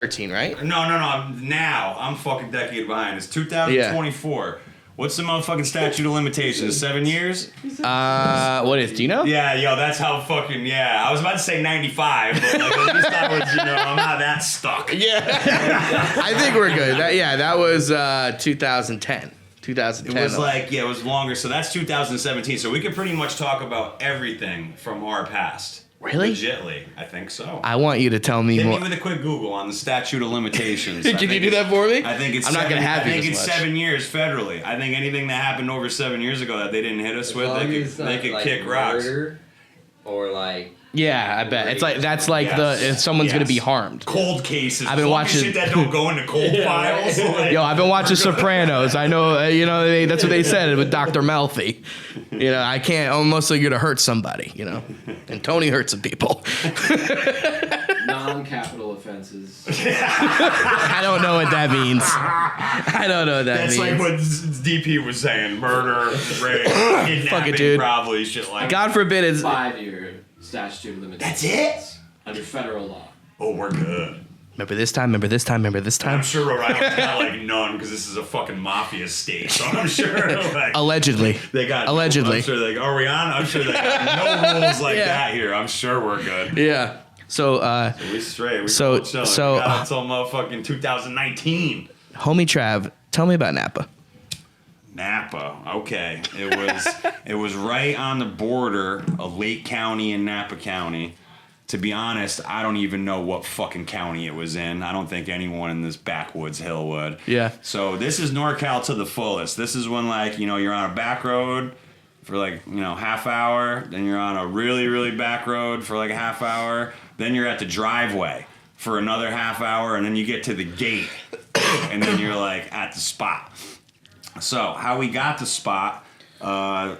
13, right? No. Now I'm fucking decade behind. It's 2024. Yeah. What's the motherfucking statute of limitations? 7 years? What is? Do you know? Yeah, yo, that's how fucking I was about to say 95, but like at least I was, I'm not that stuck. Yeah. I think we're good. That was 2010. 2010. It was it was longer. So that's 2017. So we could pretty much talk about everything from our past. Really? Legitly, I think so. I want you to tell me more. Hit me with a quick Google on the statute of limitations. Can you do that for me? I think it's. I'm not gonna have you. I think it's 7 years federally. I think anything that happened over 7 years ago that they didn't hit us with, they could kick rocks. Or like. Yeah, I bet it's if someone's gonna be harmed. Cold cases. I've been watching shit that don't go into cold files. Yo, I've been watching Sopranos. I know, that's what they said with Dr. Melfi. I can't unless you're gonna hurt somebody. And Tony hurt some people. Non-capital offenses. I don't know what that means. That's like what DP was saying: murder, rape, kidnapping, fuck it, dude. Probably shit like. God forbid it's 5-year statute of limitations. That's it? Under federal law. Oh, we're good. Remember this time? I'm sure Rhode Island's got none because this is a fucking mafia state. So I'm sure allegedly they got. Allegedly. I'm sure are we on? I'm sure they got no rules like that here. I'm sure we're good. Yeah. So we straight. We so we got until motherfucking 2019. Homie Trav, tell me about Napa. Napa. Okay. It was right on the border of Lake County and Napa County. To be honest, I don't even know what fucking county it was in. I don't think anyone in this backwoods hill would. Yeah. So this is NorCal to the fullest. This is when you're on a back road for half hour, then you're on a really, really back road for a half hour, then you're at the driveway for another half hour, and then you get to the gate, and then you're at the spot. So how we got the spot, I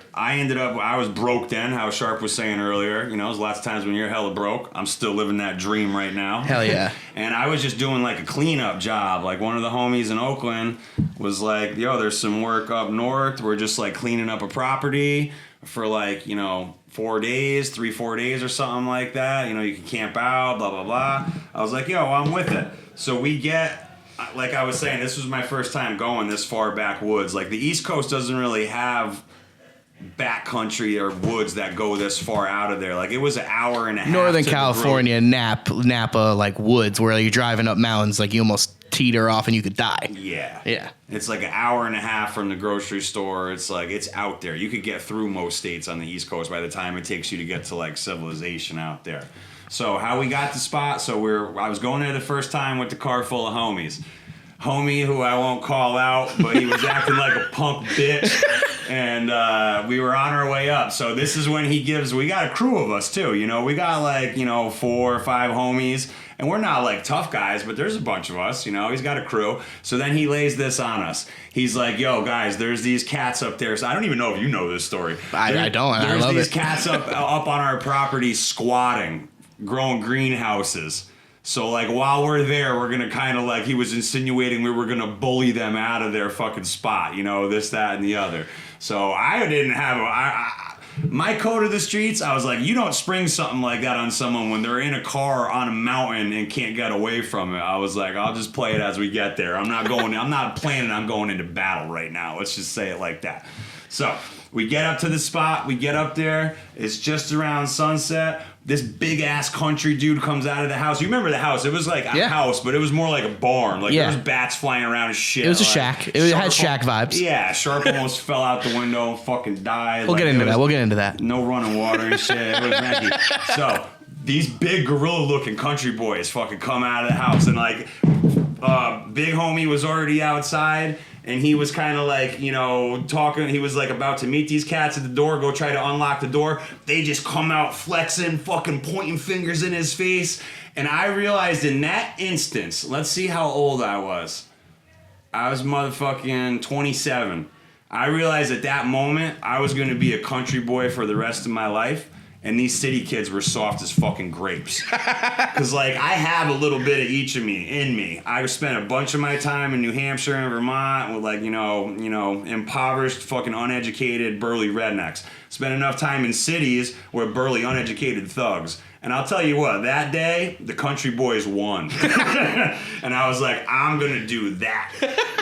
was broke then, how Sharp was saying earlier. There's lots of times when you're hella broke. I'm still living that dream right now. Hell yeah. And I was just doing a cleanup job. One of the homies in Oakland was like, yo, there's some work up north. We're just cleaning up a property for 4 days, 3-4 days or something like that. You can camp out, blah, blah, blah. I was like, yo, I'm with it. So we get... Like I was saying, this was my first time going this far backwoods. The East Coast doesn't really have backcountry or woods that go this far out of there. It was an hour and a half. Northern California, Napa, woods where you're driving up mountains, you almost teeter off and you could die. Yeah. Yeah. It's an hour and a half from the grocery store. It's it's out there. You could get through most states on the East Coast by the time it takes you to get to civilization out there. So how we got the spot, I was going there the first time with the car full of homies. Homie who I won't call out, but he was acting like a punk bitch. And we were on our way up. So this is when we got a crew of us too. We got 4 or 5 homies. And we're not tough guys, but there's a bunch of us, he's got a crew. So then he lays this on us. He's like, yo, guys, there's these cats up there. So I don't even know if you know this story. I don't. I love it. There's these cats up on our property squatting, growing greenhouses. So while we're there, we're going to kind of he was insinuating we were going to bully them out of their fucking spot, this, that, and the other. So I didn't have my code of the streets. I was like, you don't spring something like that on someone when they're in a car on a mountain and can't get away from it. I was like, I'll just play it as we get there. I'm not planning on going into battle right now. Let's just say it like that. So we get up to the spot. We get up there. It's just around sunset. This big ass country dude comes out of the house. You remember the house? It was a house, but it was more like a barn. There was bats flying around and shit. It was a shack. It had shack vibes. Yeah, Sharp almost fell out the window and fucking died. We'll get into that. No running water and shit. It was renty. So these big gorilla looking country boys fucking come out of the house and big homie was already outside. And he was kind of talking. He was about to meet these cats at the door, go try to unlock the door. They just come out flexing, fucking pointing fingers in his face. And I realized in that instance, let's see how old I was. I was motherfucking 27. I realized at that moment I was going to be a country boy for the rest of my life. And these city kids were soft as fucking grapes. Because, I have a little bit of each of me in me. I spent a bunch of my time in New Hampshire and Vermont with, impoverished, fucking uneducated, burly rednecks. Spent enough time in cities with burly, uneducated thugs. And I'll tell you what, that day, the country boys won. And I was like, I'm going to do that.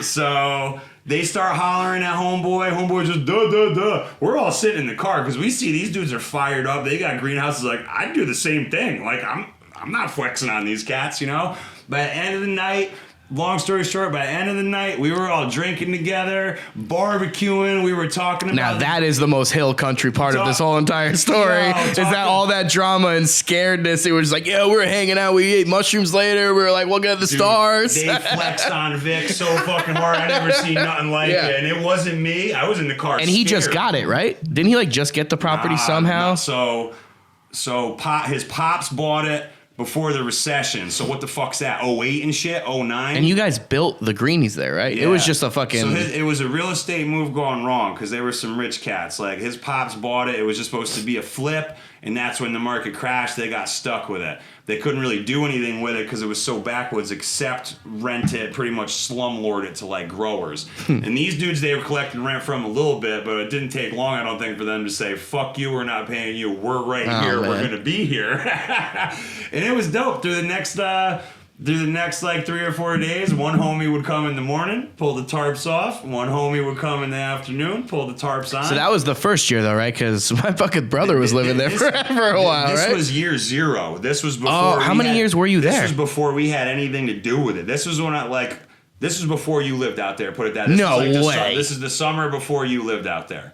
So they start hollering at homeboy. Homeboy just, duh, duh, duh. We're all sitting in the car because we see these dudes are fired up. They got greenhouses. Like, I'd do the same thing. Like, I'm not flexing on these cats, you know? By the end of the night, long story short, by the end of the night, we were all drinking together, barbecuing. We were talking about... Now, that is the most hill country part of this whole entire story. Is that all that drama and scaredness? It was like, yeah, we were hanging out. We ate mushrooms later. We were like, look at the stars. They flexed on Vic so fucking hard. I never seen nothing like it. And it wasn't me. I was in the car And he just got it, right? Didn't he, like, just get the property somehow? No. So his pops bought it before the recession. So what the fuck's that? 08 and shit? 09? And you guys built the greenies there, right? Yeah. It was just a fucking... So it was a real estate move gone wrong because they were some rich cats. Like, his pops bought it. It was just supposed to be a flip, and that's when the market crashed. They got stuck with it. They couldn't really do anything with it because it was so backwoods except rent it, pretty much slumlord it to, like, growers. And these dudes they were collecting rent from a little bit, but it didn't take long, I don't think, for them to say, fuck you, we're not paying you. We're here. Man. We're going to be here. And it was dope. Through the next like 3 or 4 days, one homie would come in the morning, pull the tarps off. One homie would come in the afternoon, pull the tarps on. So that was the first year, though, right? Because my fucking brother was living there for a while, this right? This was year 0. This was before. Oh, how many years were you there? This was before we had anything to do with it. This was when this was before you lived out there. Put it that. No way. This is the summer before you lived out there.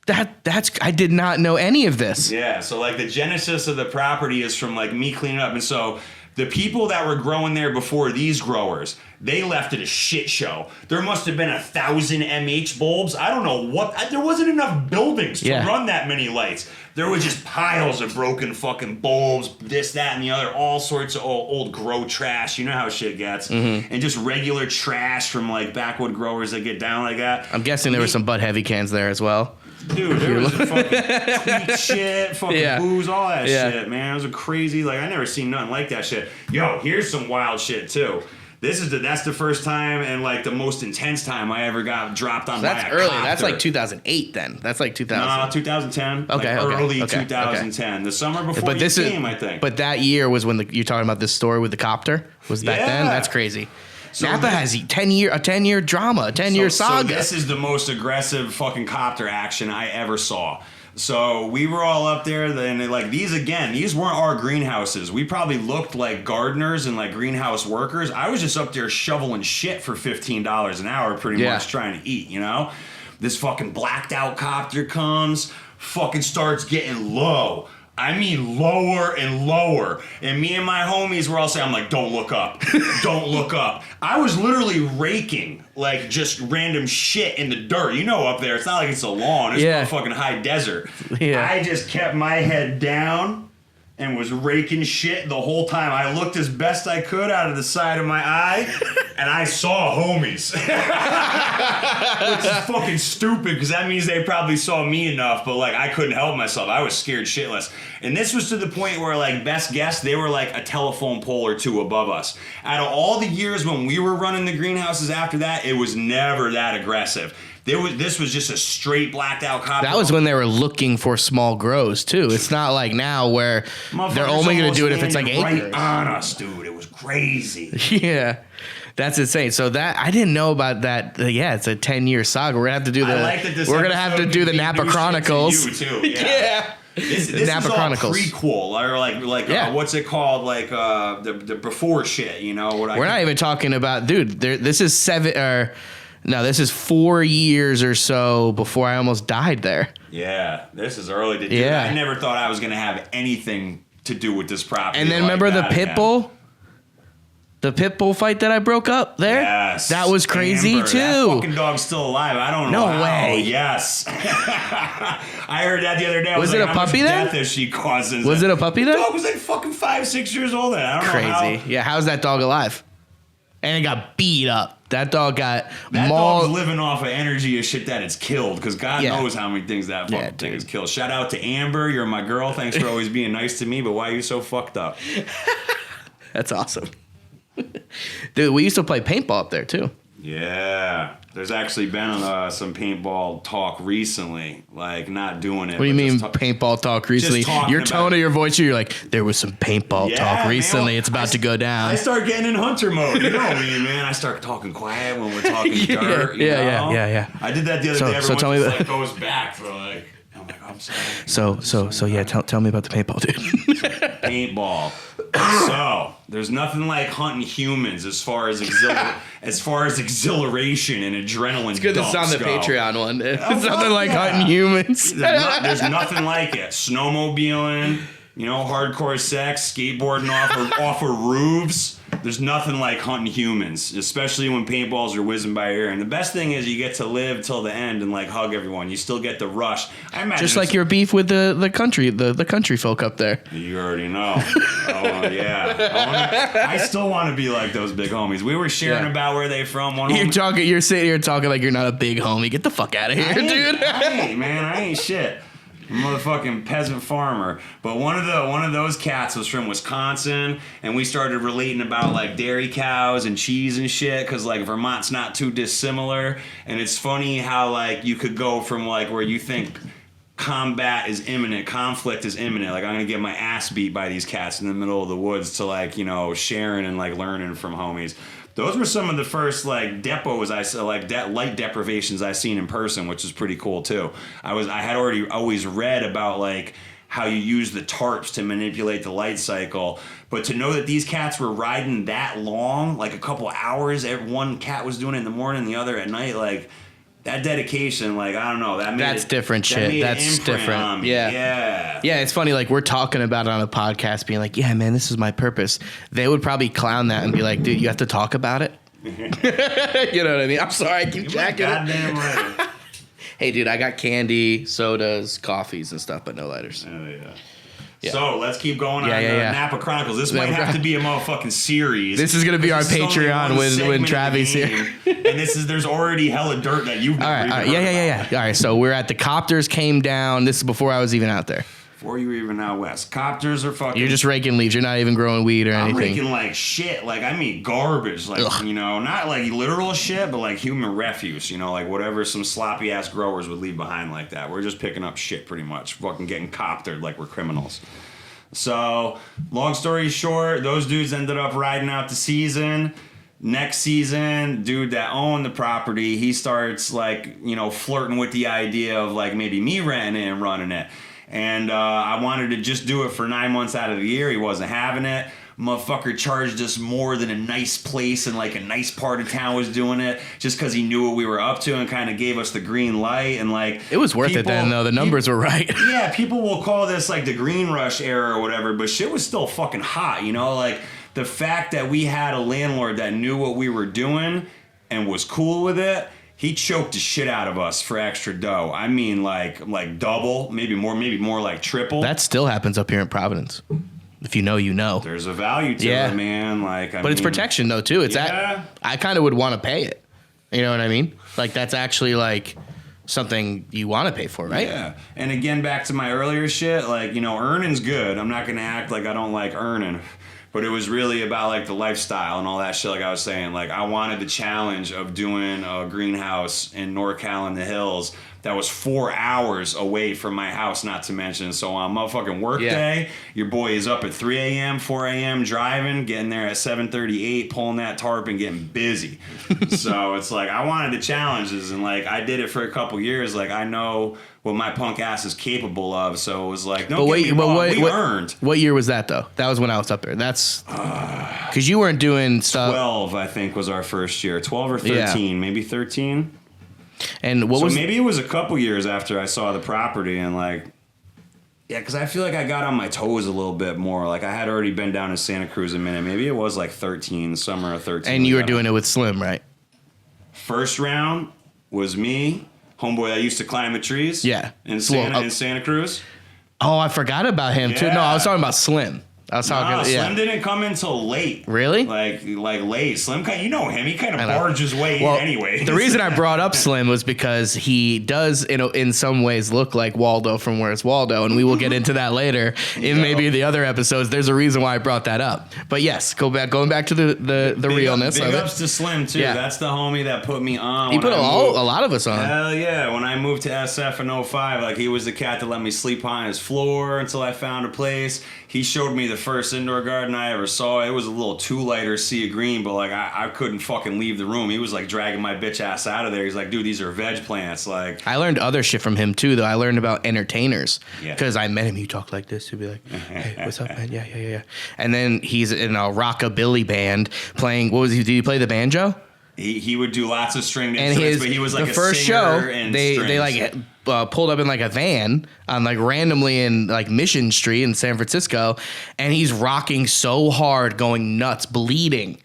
That's I did not know any of this. Yeah, so like the genesis of the property is from like me cleaning up, and so the people that were growing there before these growers, they left it a shit show. There must have been 1,000 MH bulbs. I don't know what. There wasn't enough buildings to run that many lights. There was just piles of broken fucking bulbs, this, that, and the other, all sorts of old grow trash. You know how shit gets. Mm-hmm. And just regular trash from like backwood growers that get down like that. I'm guessing there were some Bud Heavy cans there as well. Dude, there was fucking tweet shit, fucking booze, all that shit, man. It was a crazy, like, I never seen nothing like that shit. Yo, here's some wild shit, too. That's the first time and, like, the most intense time I ever got dropped on by a That's early. copter. That's like 2008 then. That's like 2000. No, 2010. Okay, like early okay, 2010. okay. The summer before you came, I think. But that year was when you're talking about this story with the copter? Was back then? That's crazy. So Napa has a 10-year drama, a 10-year saga. So this is the most aggressive fucking copter action I ever saw. So we were all up there, and like these weren't our greenhouses. We probably looked like gardeners and like greenhouse workers. I was just up there shoveling shit for $15 an hour, pretty much trying to eat, you know? This fucking blacked out copter comes, fucking starts getting low. I mean lower and lower. And me and my homies were all saying, I'm like, don't look up. Don't look up. I was literally raking like just random shit in the dirt. You know up there, it's not like it's a lawn. It's not a fucking high desert. Yeah. I just kept my head down and was raking shit the whole time. I looked as best I could out of the side of my eye, and I saw homies. Which is fucking stupid, because that means they probably saw me enough, but like I couldn't help myself. I was scared shitless. And this was to the point where, like, best guess, they were like a telephone pole or two above us. Out of all the years when we were running the greenhouses after that, it was never that aggressive. This was just a straight blacked out copper. That was when they were looking for small grows too. It's not like now where they're only going to do it if it's like acres. Right on us, dude. It was crazy. Yeah. That's insane. So that I didn't know about that. Yeah, it's a 10-year saga. We're gonna have to do we're gonna have to do the Napa Chronicles. You too. Yeah. This Napa is Chronicles. All prequel or like what's it called? Like the before shit. You know what? We're not even talking about, dude. This is 4 years or so before I almost died there. Yeah, this is early. Dude, I never thought I was gonna have anything to do with this property. And then remember the pit bull? The pit bull fight that I broke up there? Yes. That was crazy, Amber, too. That fucking dog's still alive. I don't know No way. Yes. I heard that the other day. Was it a puppy then? Death if she causes Was it a puppy then? The dog was like fucking 5-6 years old then. I don't know how. Crazy. Yeah, how's that dog alive? And it got beat up. That dog got That dog's living off of energy of shit that it's killed, because God knows how many things that fucking thing has killed. Shout out to Amber. You're my girl. Thanks for always being nice to me, but why are you so fucked up? That's awesome. Dude, we used to play paintball up there too. Yeah. There's actually been some paintball talk recently, like not doing it. What do you but mean just paintball talk recently? talking Your about tone of your voice, you're like, there was some paintball Yeah, talk man, recently. well, It's about to go down. I start getting in hunter mode. You know me, man. I start talking quiet when we're talking Yeah, dirt. You know? yeah. I did that the other So- day. so Everyone tell me just that- like goes back for like, I'm like, I'm sorry. So yeah, tell me about the paintball, dude. Paintball. So there's nothing like hunting humans as far as exhilaration and adrenaline. It's good this is on the go. Patreon one. It's fuck nothing like yeah. hunting humans. There's nothing like it. Snowmobiling, hardcore sex, skateboarding off of roofs. There's nothing like hunting humans, especially when paintballs are whizzing by your ear. And the best thing is you get to live till the end and like hug everyone. You still get the rush. I imagine Just like your beef with the country folk up there. You already know. Oh yeah. I still want to be like those big homies. We were sharing Yeah. about where they from. You're sitting here talking like you're not a big homie. Get the fuck out of here, dude. I ain't shit. I'm a motherfucking peasant farmer. But one of those cats was from Wisconsin, and we started relating about like dairy cows and cheese and shit, because like Vermont's not too dissimilar. And it's funny how like you could go from like where you think combat is imminent, conflict is imminent, like I'm gonna get my ass beat by these cats in the middle of the woods, to like sharing and like learning from homies. Those were some of the first like depots I saw, like light deprivations I seen in person, which is pretty cool too. I had already always read about like how you use the tarps to manipulate the light cycle, but to know that these cats were riding that long, like a couple hours, one cat was doing it in the morning, the other at night, like that dedication, like I don't know, That's different shit. That's different. Yeah. Yeah, it's funny, like we're talking about it on a podcast, being like, yeah, man, this is my purpose. They would probably clown that and be like, dude, you have to talk about it. You know what I mean? I'm sorry, I keep jacking it. Goddamn right. Hey, dude, I got candy, sodas, coffees, and stuff, but no lighters. Oh yeah. Yeah. So let's keep going on Yeah. Napa Chronicles. This might have to be a motherfucking series. This is gonna be our This is only Patreon one when segment of the Travis here. game, And there's already hella dirt that you've All right. Yeah. All right, so we're at the copters came down. This is before I was even out there. Before you were even out west. Copters are fucking... You're just raking leaves. You're not even growing weed or I'm anything. raking like shit. Like, I mean garbage. Like, Ugh. not like literal shit, but like human refuse. Like whatever some sloppy ass growers would leave behind like that. We're just picking up shit pretty much. Fucking getting coptered like we're criminals. So, long story short, those dudes ended up riding out the season. Next season, dude that owned the property, he starts like, flirting with the idea of like maybe me renting it and running it. And I wanted to just do it for 9 months out of the year. He wasn't having it. Motherfucker charged us more than a nice place and like a nice part of town was doing it, just because he knew what we were up to and kind of gave us the green light. And like, It was worth it then, though. The numbers were right. Yeah, people will call this like the green rush era or whatever, but shit was still fucking hot, Like the fact that we had a landlord that knew what we were doing and was cool with it. He choked the shit out of us for extra dough. I mean, like double, maybe more like triple. That still happens up here in Providence. If you know, you know. There's a value to it, man. But it's protection though too. It's that I kind of would want to pay it. You know what I mean? Like that's actually like something you want to pay for, right? Yeah. And again, back to my earlier shit, like earning's good. I'm not gonna act like I don't like earning. But it was really about like the lifestyle and all that shit. Like I was saying, like I wanted the challenge of doing a greenhouse in NorCal in the hills that was 4 hours away from my house, not to mention. So on motherfucking work day, your boy is up at 3 a.m., 4 a.m. driving, getting there at 7:38, pulling that tarp and getting busy. So it's like I wanted the challenges, and like I did it for a couple years. Like I know what my punk ass is capable of. So it was like, no, we earned. What year was that though? That was when I was up there. That's because you weren't doing stuff. 12, I think, was our first year. 12 or 13, maybe 13. And what so was maybe it was a couple years after I saw the property, and like, yeah, because I feel like I got on my toes a little bit more. Like I had already been down to Santa Cruz a minute. Maybe it was like 13, summer of 13. And you were doing it with Slim, right? First round was me, homeboy that used to climb the trees. Yeah. In Santa Cruz. Oh, I forgot about him too. No, I was talking about Slim. I was talking. Slim didn't come until late. Really? Like late. Slim, you know him. He kind of barged his way in anyway. The reason I brought up Slim was because he does, in some ways, look like Waldo from Where's Waldo, and we will get into that later in maybe the other episodes. There's a reason why I brought that up. But yes, going back to the realness of it. Big ups to Slim too. Yeah. That's the homie that put me on. He put a lot of us on. Hell yeah! When I moved to SF in 05, like he was the cat that let me sleep on his floor until I found a place. He showed me the first indoor garden I ever saw. It was a little too lighter sea of green, but like I couldn't fucking leave the room. He was like dragging my bitch ass out of there. He's like, dude, these are veg plants. Like, I learned other shit from him too, though. I learned about entertainers because I met him. He talked like this. He'd be like, "Hey, what's up, man? Yeah." And then he's in a rockabilly band playing. What was he? Did he play the banjo? He would do lots of stringed instruments, but he was like the first show. They like pulled up in like a van on like randomly in like Mission Street in San Francisco, and he's rocking so hard, going nuts, bleeding.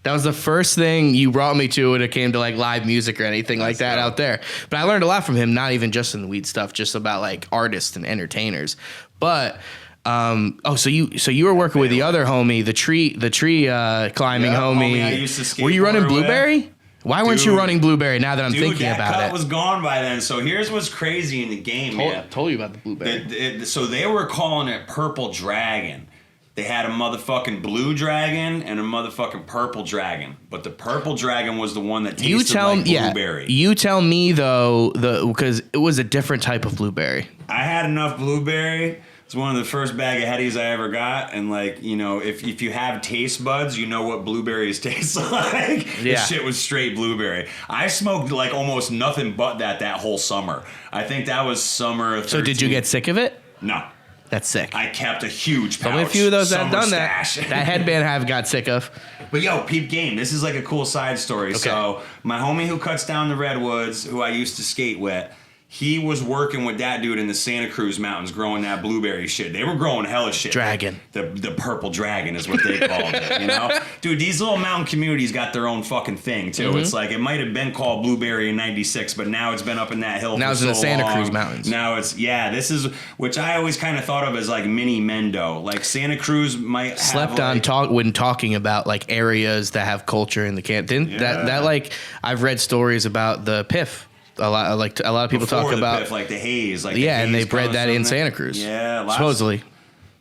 That was the first thing you brought me to when it came to like live music or anything like that out there. But I learned a lot from him, not even just in the weed stuff, just about like artists and entertainers. But so you were working with the other homie, the tree climbing homie. I used to skateboard. Were you running Blueberry? Why weren't you running Blueberry now that I'm thinking about it? That cut was gone by then. So here's what's crazy in the game, man. Told you about the Blueberry. So they were calling it Purple Dragon. They had a motherfucking blue dragon and a motherfucking purple dragon. But the purple dragon was the one that tasted like blueberry. You tell me, though, because it was a different type of blueberry. I had enough blueberry. It's one of the first bag of Headies I ever got. And, like, you know, if you have taste buds, you know what blueberries taste like. Yeah. This shit was straight blueberry. I smoked, like, almost nothing but that whole summer. I think that was summer 13. So did you get sick of it? No. That's sick. I kept a huge pouch. Only a few of those that have done stash. That headband I've got sick of. But yo, peep game. This is like a cool side story. Okay. So my homie who cuts down the redwoods, who I used to skate with, he was working with that dude in the Santa Cruz mountains growing that blueberry shit. They were growing hella shit. Dragon. The purple dragon is what they called it, you know? Dude, these little mountain communities got their own fucking thing, too. Mm-hmm. It's like, it might have been called Blueberry in 96, but now it's been up in that hill now for it's so in the Santa long. Cruz mountains. Now it's, this is, which I always kind of thought of as like mini Mendo. Like Santa Cruz might slept have on when talking about like areas that have culture in the camp. That like, I've read stories about the PIF. A lot of people before talk about PIF, like the haze, and they bred that in Santa Cruz. Yeah, supposedly.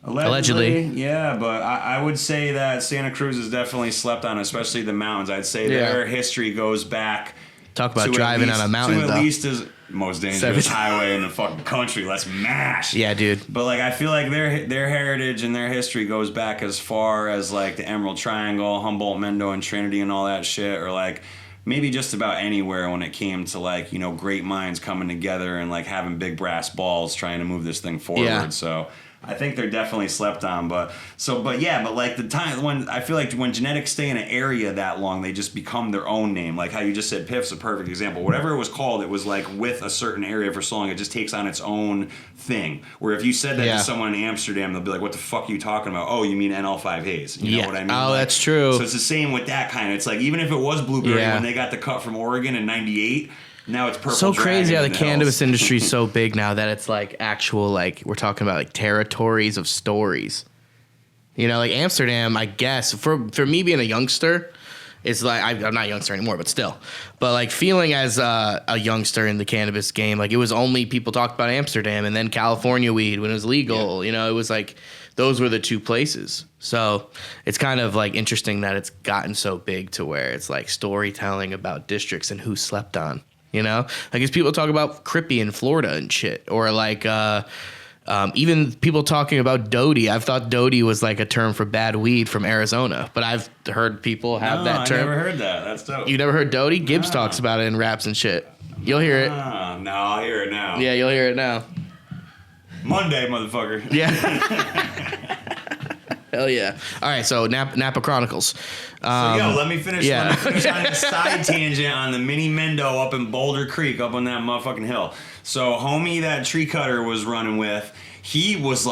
Allegedly. Yeah, but I would say that Santa Cruz is definitely slept on, especially the mountains. I'd say their history goes back. Talk about driving on a mountain, to at least as most dangerous highway in the fucking country. Let's mash. Yeah, dude. But like, I feel like their heritage and their history goes back as far as like the Emerald Triangle, Humboldt, Mendo, and Trinity, and all that shit, or like. Maybe just about anywhere when it came to like, you know, great minds coming together and like having big brass balls trying to move this thing forward. Yeah. So I think they're definitely slept on, but like the time when I feel like when genetics stay in an area that long, they just become their own name. Like how you just said, PIF's a perfect example. Whatever it was called, it was like with a certain area for so long, it just takes on its own thing. Where if you said that to someone in Amsterdam, they'll be like, "What the fuck are you talking about?" Oh, you mean NL5 haze? You know what I mean? Oh, like, that's true. So it's the same with that kind of. It's like even if it was blueberry when they got the cut from Oregon in '98. Now it's purple. So crazy how the cannabis industry is so big now that it's like actual, like we're talking about like territories of stories. You know, like Amsterdam, I guess for me being a youngster, it's like I'm not a youngster anymore, but still. But like feeling as a youngster in the cannabis game, like it was only people talked about Amsterdam and then California weed when it was legal. Yeah. You know, it was like those were the two places. So it's kind of like interesting that it's gotten so big to where it's like storytelling about districts and who slept on. You know, like as people talk about Crippy in Florida and shit, or like even people talking about Doty. I've thought Doty was like a term for bad weed from Arizona, but I've heard people have that term. I never heard that. That's dope. You never heard Doty? Gibbs talks about it in raps and shit. You'll hear it. No, I'll hear it now. Yeah, you'll hear it now. Monday, motherfucker. Yeah. Hell yeah. All right, so Napa Chronicles. Let me finish on a side tangent on the mini Mendo up in Boulder Creek, up on that motherfucking hill. So homie that tree cutter was running with, he was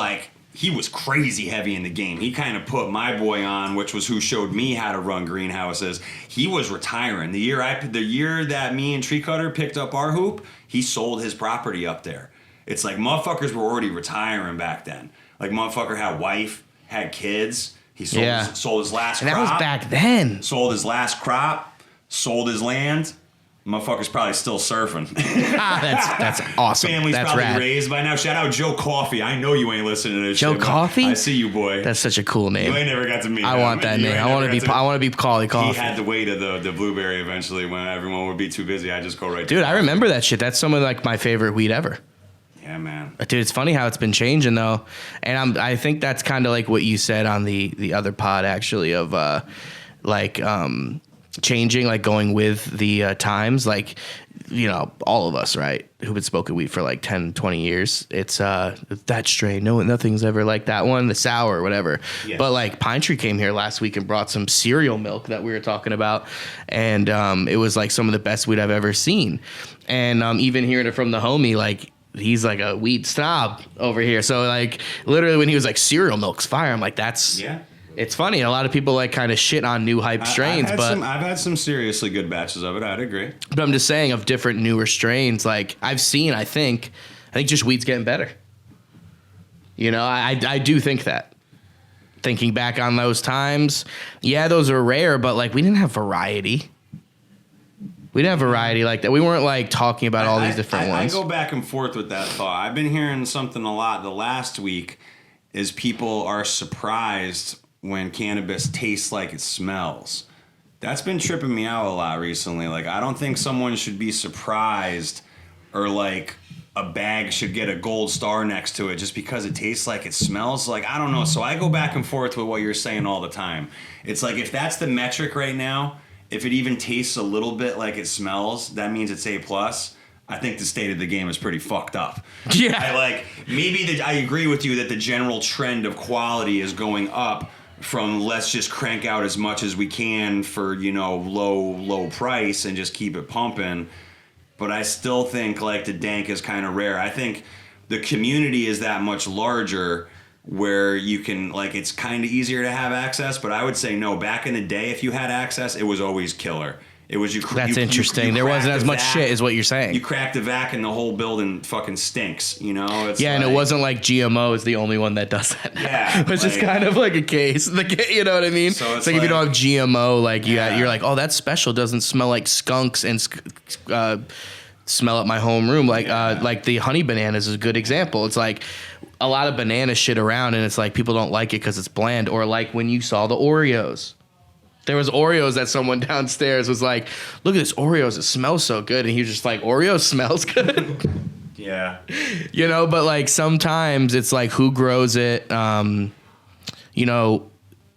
crazy heavy in the game. He kind of put my boy on, which was who showed me how to run greenhouses. He was retiring. The year that me and tree cutter picked up our hoop, he sold his property up there. It's like motherfuckers were already retiring back then. Like motherfucker had wife. had kids. He sold his last crop. And that was back then. Sold his last crop. Sold his land. Motherfucker's probably still surfing. That's awesome. Family's that's probably rad. raised by now. Shout out Joe Coffey. I know you ain't listening to this Joe shit. Coffey? I see you, boy. That's such a cool name. You ain't never got to meet him. I want that name. I want to be Collie Coffey. He had the way to the Blueberry eventually when everyone would be too busy. I just go right to Dude, I remember that shit. That's some of like my favorite weed ever. Yeah, man. Dude, it's funny how it's been changing though. And I think that's kind of like what you said on the other pod actually of changing, like going with the times, like, you know, all of us, right, who've been smoking weed for like 10, 20 years. It's that strain. No, nothing's ever like that one, the sour or whatever. Yeah. But like Pine Tree came here last week and brought some cereal milk that we were talking about. And it was like some of the best weed I've ever seen. And even hearing it from the homie, like, he's like a weed snob over here. So like literally when he was like cereal milk's fire, I'm like, that's... Yeah. It's funny. A lot of people like kind of shit on new hype strains, I've had some seriously good batches of it. I'd agree. But I'm just saying of different newer strains. Like I've seen, I think just weed's getting better. You know, I do think that. Thinking back on those times, yeah, those are rare, but like we didn't have variety. We didn't have variety like that. We weren't like talking about all these different ones. I go back and forth with that thought. I've been hearing something a lot the last week is people are surprised when cannabis tastes like it smells. That's been tripping me out a lot recently. Like, I don't think someone should be surprised or like a bag should get a gold star next to it just because it tastes like it smells. Like, I don't know. So I go back and forth with what you're saying all the time. It's like, if that's the metric right now, if it even tastes a little bit like it smells, that means it's A+. I think the state of the game is pretty fucked up. Yeah. I agree with you that the general trend of quality is going up from let's just crank out as much as we can for, you know, low price and just keep it pumping. But I still think like the dank is kind of rare. I think the community is that much larger where you can, like, it's kind of easier to have access. But I would say no, back in the day, if you had access, it was always killer. It was That's interesting. There wasn't as much shit, is what you're saying. You crack the vac and the whole building fucking stinks. You know. It's and it wasn't like GMO is the only one that does that. Yeah, which is kind of like a case. You know what I mean? So it's like if you don't have GMO, like you're like, oh, that's special. Doesn't smell like skunks and smell at my homeroom. Like the honey bananas is a good example. It's like a lot of banana shit around, and it's like people don't like it because it's bland. Or like when you saw the Oreos. There was Oreos that someone downstairs was like, look at this Oreos, it smells so good. And he was just like, Oreo smells good. Yeah. You know, but like sometimes it's like who grows it. You know,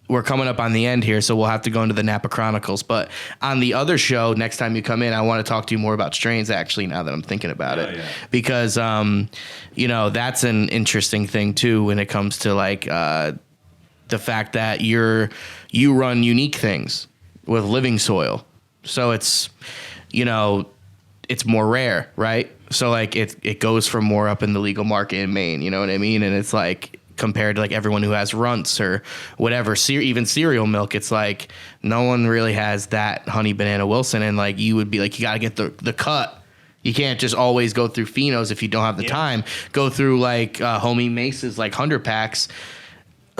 we're coming up on the end here, so we'll have to go into the Napa Chronicles. But on the other show, next time you come in, I want to talk to you more about strains, actually, now that I'm thinking about it. Yeah. Because, you know, that's an interesting thing, too, when it comes to like the fact that you run unique things with living soil. So it's, you know, it's more rare, right? So like it goes for more up in the legal market in Maine, you know what I mean? And it's like compared to like everyone who has runts or whatever, even cereal milk, it's like no one really has that honey banana Wilson. And like you would be like, you got to get the cut. You can't just always go through phenos if you don't have the time. Go through like homie Mace's like 100 packs.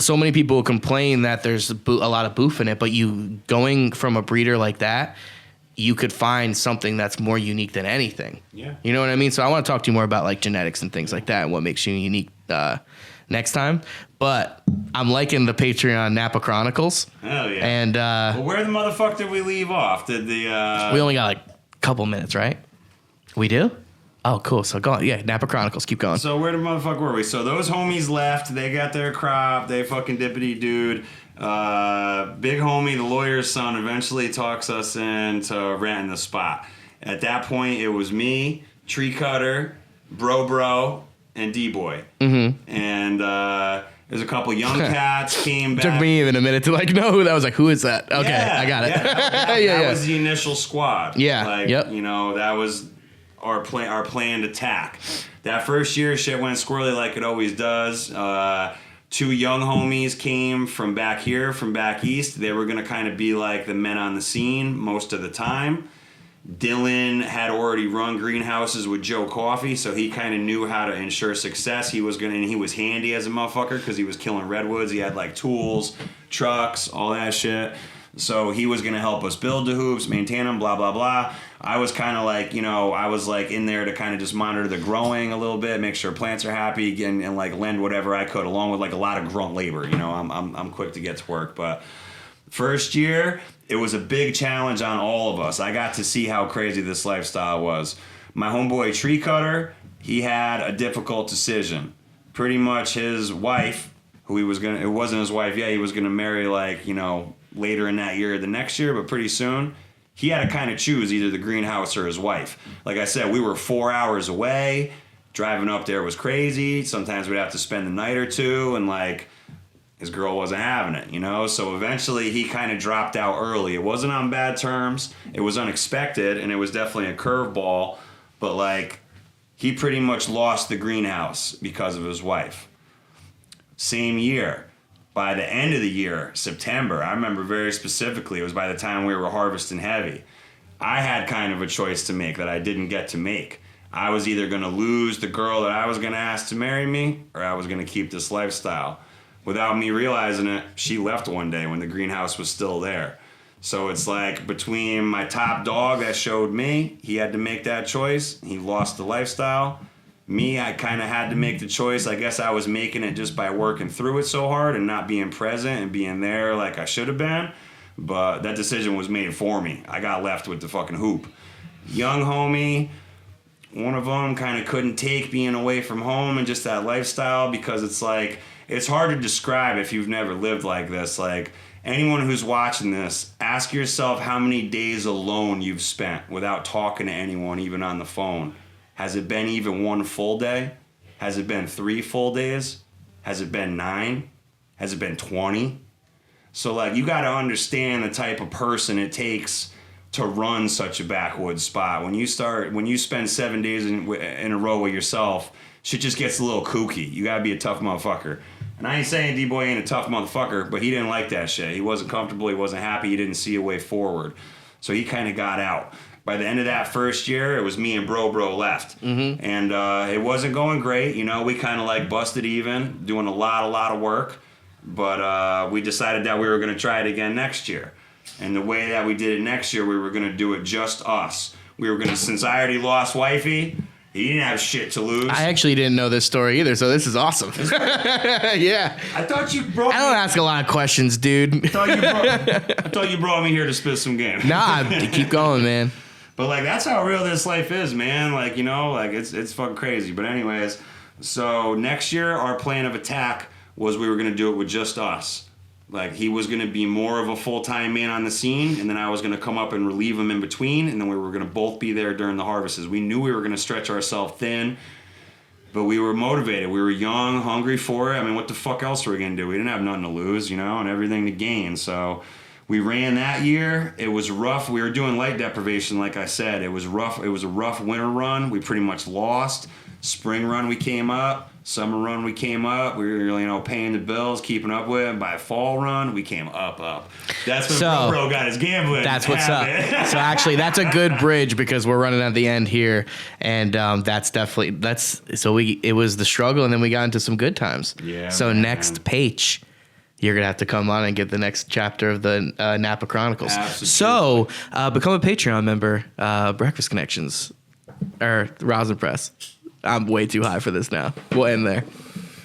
So many people complain that there's a lot of boof in it, but you going from a breeder like that, you could find something that's more unique than anything. Yeah. You know what I mean? So I want to talk to you more about like genetics and things like that and what makes you unique next time. But I'm liking the Patreon Napa Chronicles. Hell yeah. And well, where the motherfuck did we leave off? We only got like a couple minutes, right? We do? Oh, cool. So go on. Yeah, Napa Chronicles. Keep going. So where the motherfuck were we? So those homies left. They got their crop. They fucking dippity dude. Big homie, the lawyer's son, eventually talks us into renting the spot. At that point, it was me, Tree Cutter, Bro, and D-Boy. Mm-hmm. And there's a couple young cats came back. It took me even a minute to like know who that was. Like, who is that? Okay, I got it. That was the initial squad. Yeah. Like, you know, that was our planned attack. That first year, shit went squirrely like it always does. Two young homies came from back here, from back east. They were going to kind of be like the men on the scene most of the time. Dylan had already run greenhouses with Joe Coffey, so he kind of knew how to ensure success. He was handy as a motherfucker because he was killing redwoods. He had like tools, trucks, all that shit. So he was gonna help us build the hoops, maintain them, blah blah blah. I was kind of like, I was like in there to kind of just monitor the growing a little bit, make sure plants are happy, and like lend whatever I could, along with like a lot of grunt labor. I'm quick to get to work, but first year, it was a big challenge on all of us. I got to see how crazy this lifestyle was. My homeboy Tree Cutter, he had a difficult decision. Pretty much his wife, it wasn't his wife yet, he was gonna marry later in that year or the next year, but pretty soon, he had to kind of choose either the greenhouse or his wife. Like I said, we were 4 hours away. Driving up there was crazy. Sometimes we'd have to spend the night or two, and his girl wasn't having it, So eventually he kind of dropped out early. It wasn't on bad terms. It was unexpected, and it was definitely a curveball. But he pretty much lost the greenhouse because of his wife. Same year. By the end of the year, September, I remember very specifically, it was by the time we were harvesting heavy. I had kind of a choice to make that I didn't get to make. I was either going to lose the girl that I was going to ask to marry me, or I was going to keep this lifestyle. Without me realizing it, she left one day when the greenhouse was still there. So it's between my top dog that showed me, he had to make that choice. He lost the lifestyle. Me, I kind of had to make the choice. I guess I was making it just by working through it so hard and not being present and being there like I should have been. But that decision was made for me. I got left with the fucking hoop. Young homie, one of them kind of couldn't take being away from home and just that lifestyle, because it's hard to describe if you've never lived like this. Anyone who's watching this, ask yourself how many days alone you've spent without talking to anyone, even on the phone. Has it been even one full day? Has it been 3 full days? Has it been 9? Has it been 20? So you got to understand the type of person it takes to run such a backwoods spot. When you spend 7 days in a row with yourself, shit just gets a little kooky. You got to be a tough motherfucker. And I ain't saying D-Boy ain't a tough motherfucker, but he didn't like that shit. He wasn't comfortable. He wasn't happy. He didn't see a way forward. So he kind of got out. By the end of that first year, it was me and Bro left. Mm-hmm. And it wasn't going great. We kind of busted even, doing a lot of work. But we decided that we were going to try it again next year. And the way that we did it next year, we were going to do it just us. We were going to, since I already lost wifey, he didn't have shit to lose. I actually didn't know this story either, so this is awesome. Yeah. I thought you brought I don't ask a lot of questions, dude. I thought you brought me here to spit some game. Nah, keep going, man. But that's how real this life is, man. It's fucking crazy. But anyways, so next year our plan of attack was we were gonna do it with just us. He was gonna be more of a full-time man on the scene, and then I was gonna come up and relieve him in between, and then we were gonna both be there during the harvests. We knew we were gonna stretch ourselves thin, but we were motivated. We were young, hungry for it. I mean, what the fuck else were we gonna do? We didn't have nothing to lose, and everything to gain. So we ran that year. It was rough. We were doing light deprivation, like I said. It was rough. It was a rough winter run. We pretty much lost. Spring run, we came up. Summer run, we came up. We were, paying the bills, keeping up with it. By fall run, we came up. That's when Bro got his gambling. That's what's up. So actually, that's a good bridge because we're running at the end here, and it was the struggle, and then we got into some good times. Yeah. So next page, you're gonna have to come on and get the next chapter of the Napa Chronicles. Absolutely. So become a Patreon member. Breakfast Connections or Rosin Press. I'm way too high for this now. We'll end there.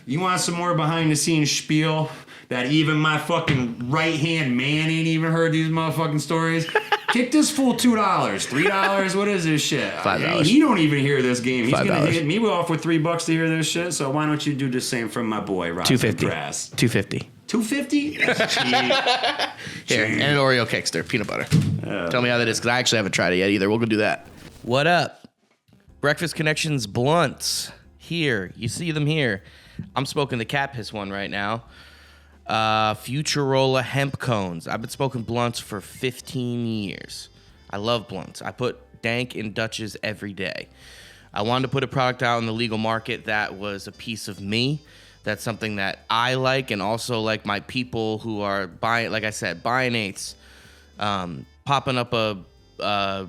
You want some more behind the scenes spiel that even my fucking right hand man ain't even heard these motherfucking stories? Kick this fool $2, $3. What is this shit? $5. He don't even hear this game. He's $5. gonna hit me off with $3 to hear this shit. So why don't you do the same from my boy Rosin Press? $250. $250? That's cheap. Here, and an Oreo Kickster, peanut butter. Tell me how that is, because I actually haven't tried it yet either. We'll go do that. What up? Breakfast Connections blunts. Here. You see them here. I'm smoking the Cat Piss one right now. Futurola hemp cones. I've been smoking blunts for 15 years. I love blunts. I put dank in Dutches every day. I wanted to put a product out in the legal market that was a piece of me. That's something that I like, and also like my people who are buying, like I said, buying eighths, popping up a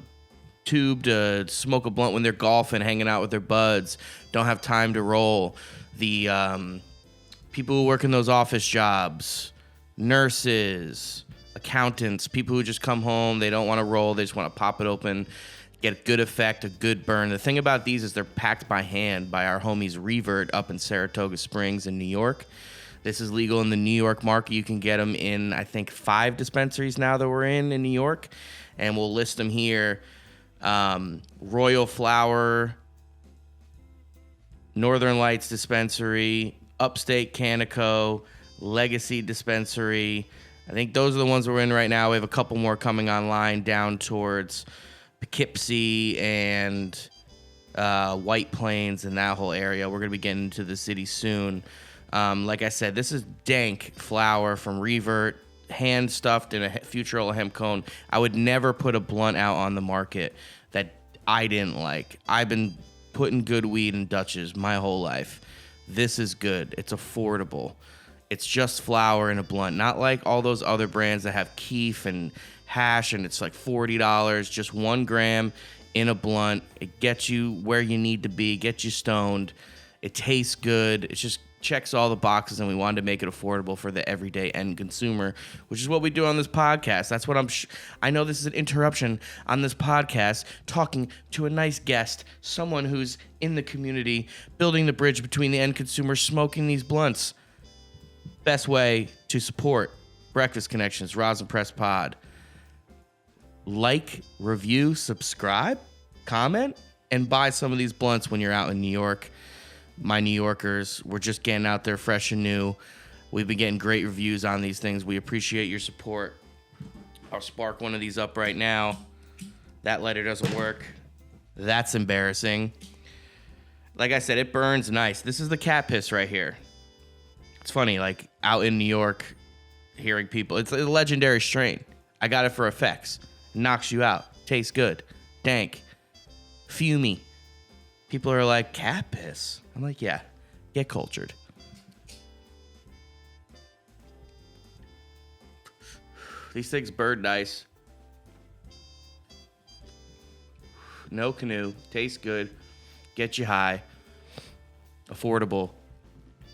tube to smoke a blunt when they're golfing, hanging out with their buds, don't have time to roll. The people who work in those office jobs, nurses, accountants, people who just come home, they don't want to roll, they just want to pop it open, get a good effect, a good burn. The thing about these is they're packed by hand by our homies Revert up in Saratoga Springs in New York. This is legal in the New York market. You can get them in, I think, 5 dispensaries now that we're in New York, and we'll list them here. Royal Flower, Northern Lights Dispensary, Upstate Canico, Legacy Dispensary. I think those are the ones we're in right now. We have a couple more coming online down towards Poughkeepsie and White Plains and that whole area. We're going to be getting into the city soon. Like I said, this is dank flower from Revert, hand stuffed in a Futurola hemp cone. I would never put a blunt out on the market that I didn't like. I've been putting good weed in Dutchess my whole life. This is good. It's affordable. It's just flower in a blunt, not like all those other brands that have keef and hash and it's like $40, just 1 gram in a blunt. It gets you where you need to be, gets you stoned. It tastes good. It just checks all the boxes, and we wanted to make it affordable for the everyday end consumer, which is what we do on this podcast. That's what I know this is an interruption on this podcast, talking to a nice guest, someone who's in the community, building the bridge between the end consumer, smoking these blunts. Best way to support Breakfast Connections, Rosin Press Pod. Like, review, subscribe, comment, and buy some of these blunts when you're out in New York. My New Yorkers, we're just getting out there fresh and new. We've been getting great reviews on these things. We appreciate your support. I'll spark one of these up right now. That lighter doesn't work. That's embarrassing. Like I said, it burns nice. This is the cat piss right here. It's funny, like out in New York, hearing people. It's a legendary strain. I got it for effects. Knocks you out. Tastes good. Dank. Fumey. People are like, cat piss? I'm like, yeah, get cultured. These things burn nice. No canoe. Tastes good. Get you high. Affordable.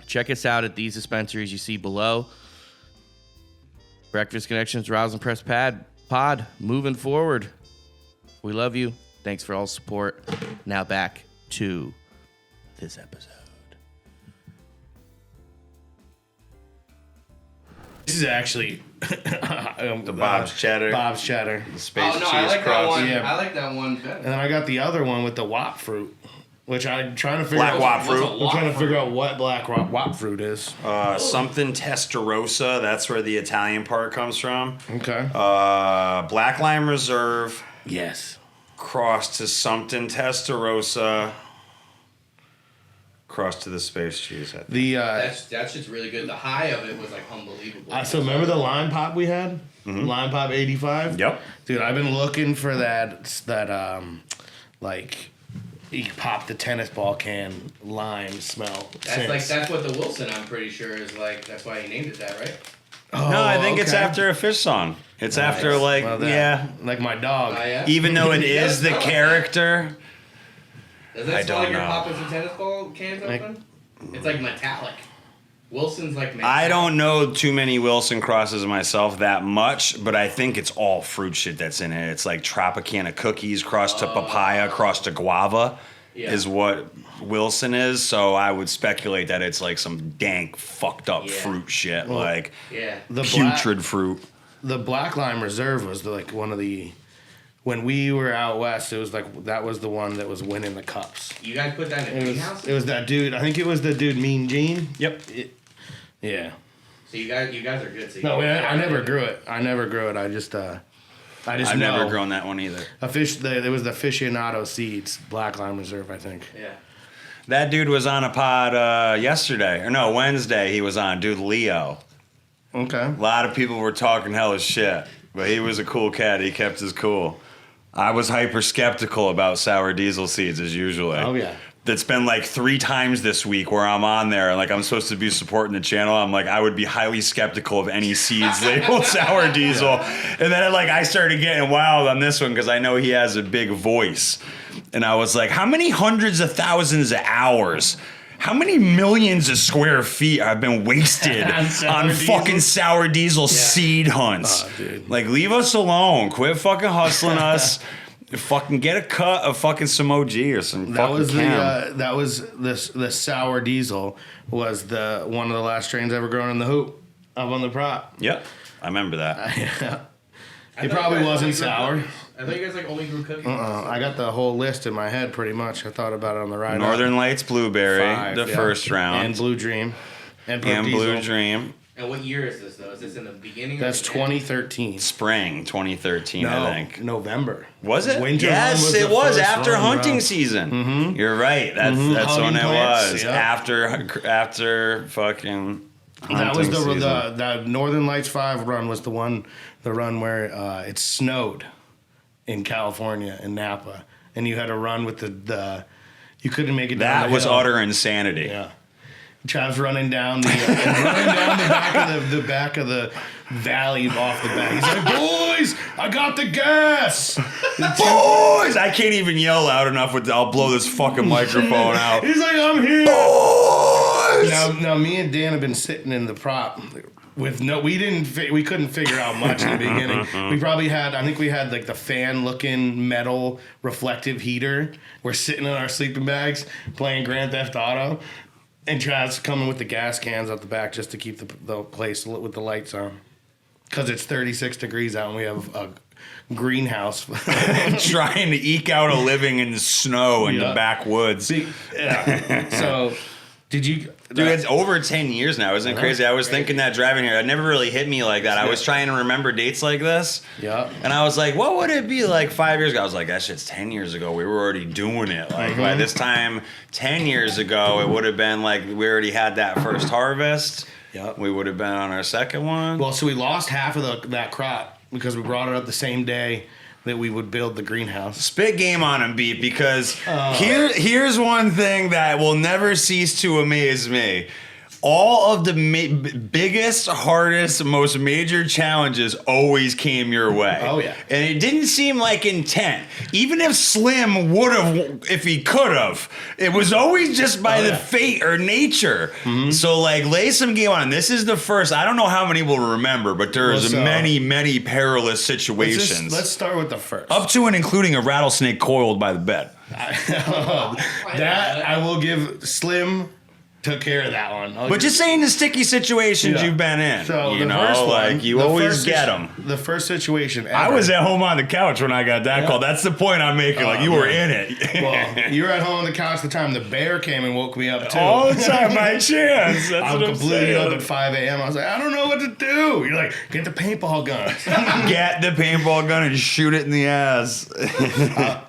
Check us out at these dispensaries you see below. Breakfast Connections, Rosin Press Pod. Moving forward. We love you. Thanks for all the support. Now back to this episode. This is actually the Bob's Cheddar. Bob's Cheddar. The space cheese I like crust. that one. Yeah. I like that one better. And then I got the other one with the wop fruit, which I'm trying to figure Black out. wop fruit. I'm trying to figure out what black wop fruit is. Something Testarossa. That's where the Italian part comes from. Okay. Black Lime Reserve. Yes. Crossed to something Testarossa. Crossed to the space cheese. I think. The That's just really good. The high of it was like unbelievable. so remember the lime pop we had? Mm-hmm. Lime pop 85. Yep. Dude, I've been looking for that like you pop the tennis ball can lime smell. That's what the Wilson, I'm pretty sure, is like. That's why he named it that, right? Oh, No, I think it's okay. after a fish song. It's Nice. after like Well, yeah. like my dog. Oh, yeah? Even though it Yeah, is the smell it. character. Does it I smell don't like you're know. popping some tennis ball cans Like- open? It's like metallic. Wilson's like metallic. I don't know too many Wilson crosses myself that much, but I think it's all fruit shit that's in it. It's like Tropicana cookies crossed to papaya, crossed to guava, Yeah. is what Wilson is. So I would speculate that it's like some dank, fucked up Yeah. fruit shit, Well, like Yeah. The putrid fruit. The Black Lime Reserve was like one of the. When we were out west, it was like that was the one that was winning the cups. You guys put that in a It greenhouse? was that dude. I think it was the dude Mean Gene. Yep. Yeah. So you guys are good. So you No, I never grew it. I just I've know. never grown that one either. There was the Aficionado Seeds Black Lime Reserve, I think. Yeah. That dude was on a pod Wednesday. He was on, dude Leo. Okay. A lot of people were talking hella shit, but he was a cool cat. He kept his cool. I was hyper skeptical about sour diesel seeds as usual. Oh, yeah. that's been like 3 times this week where I'm on there and like I'm supposed to be supporting the channel. I'm like, I would be highly skeptical of any seeds labeled sour diesel. And then like I started getting wild on this one because I know he has a big voice. And I was like, how many hundreds of thousands of hours, how many millions of square feet have been wasted on fucking sour diesel seed hunts? Oh, dude. Like, leave us alone. Quit fucking hustling us. Fucking get a cut of fucking some OG or some That fucking was cam. that was the sour diesel was the one of the last strains ever grown in the hoop up on the prop. Yep, I remember that. Yeah. It probably wasn't sour. I thought you guys like only grew cookies. I got the whole list in my head pretty much. I thought about it on the ride. Northern Lights Blueberry, 5, first round. And Blue Dream. And Blue Dream. And what year is this though? Is this in the beginning? That's or the end? 2013. Spring 2013, I think. November. Was it? Winter yes, run it the was first after run, hunting bro. season. Mm-hmm. You're right. That's when it Plants, was. yeah. After fucking That was hunting season. the Northern Lights 5 run was the run where it snowed in California in Napa, and you had to run with the you couldn't make it down. That was hill. utter insanity. Yeah. Trav's running down the back of the valley off the back. He's like, "Boys, I got the gas." Boys, I can't even yell loud enough. I'll blow this fucking microphone out. He's like, "I'm here." Boys. Now, me and Dan have been sitting in the prop with we couldn't figure out much in the beginning. We probably had, I think we had like the fan-looking metal reflective heater. We're sitting in our sleeping bags playing Grand Theft Auto. And Trav's coming with the gas cans out the back just to keep the place lit with the lights on. Because it's 36 degrees out and we have a greenhouse. Trying to eke out a living in the snow in the backwoods. Yeah. So, did you... Dude, it's over 10 years now. Isn't it crazy? I was thinking that driving here. It never really hit me like that. I was trying to remember dates like this. Yeah. And I was like, what would it be like 5 years ago? I was like, that shit's 10 years ago. We were already doing it. Like, by this time, 10 years ago, it would have been like we already had that first harvest. Yep. We would have been on our second one. Well, so we lost half of that crop because we brought it up the same day that we would build the greenhouse. Spit game on him, Beat, because here's one thing that will never cease to amaze me. All of the biggest, hardest, most major challenges always came your way. Oh, yeah. And it didn't seem like intent. Even if Slim would have, if he could have, it was always just by the fate or nature. Mm-hmm. So, like, lay some game on. This is the first. I don't know how many will remember, but there's many, many perilous situations. Let's start with the first. Up to and including a rattlesnake coiled by the bed. That I will give Slim... took care of that one. But just saying the sticky situations you've been in. So you know, like you always get them. The first situation ever. I was at home on the couch when I got that call. That's the point I'm making. Like you were in it. Well, you were at home on the couch the time the bear came and woke me up too. All the time, my chance. That's I'm what I'm completely up saying. at 5 a.m. I was like, I don't know what to do. You're like, get the paintball gun. Get the paintball gun and shoot it in the ass.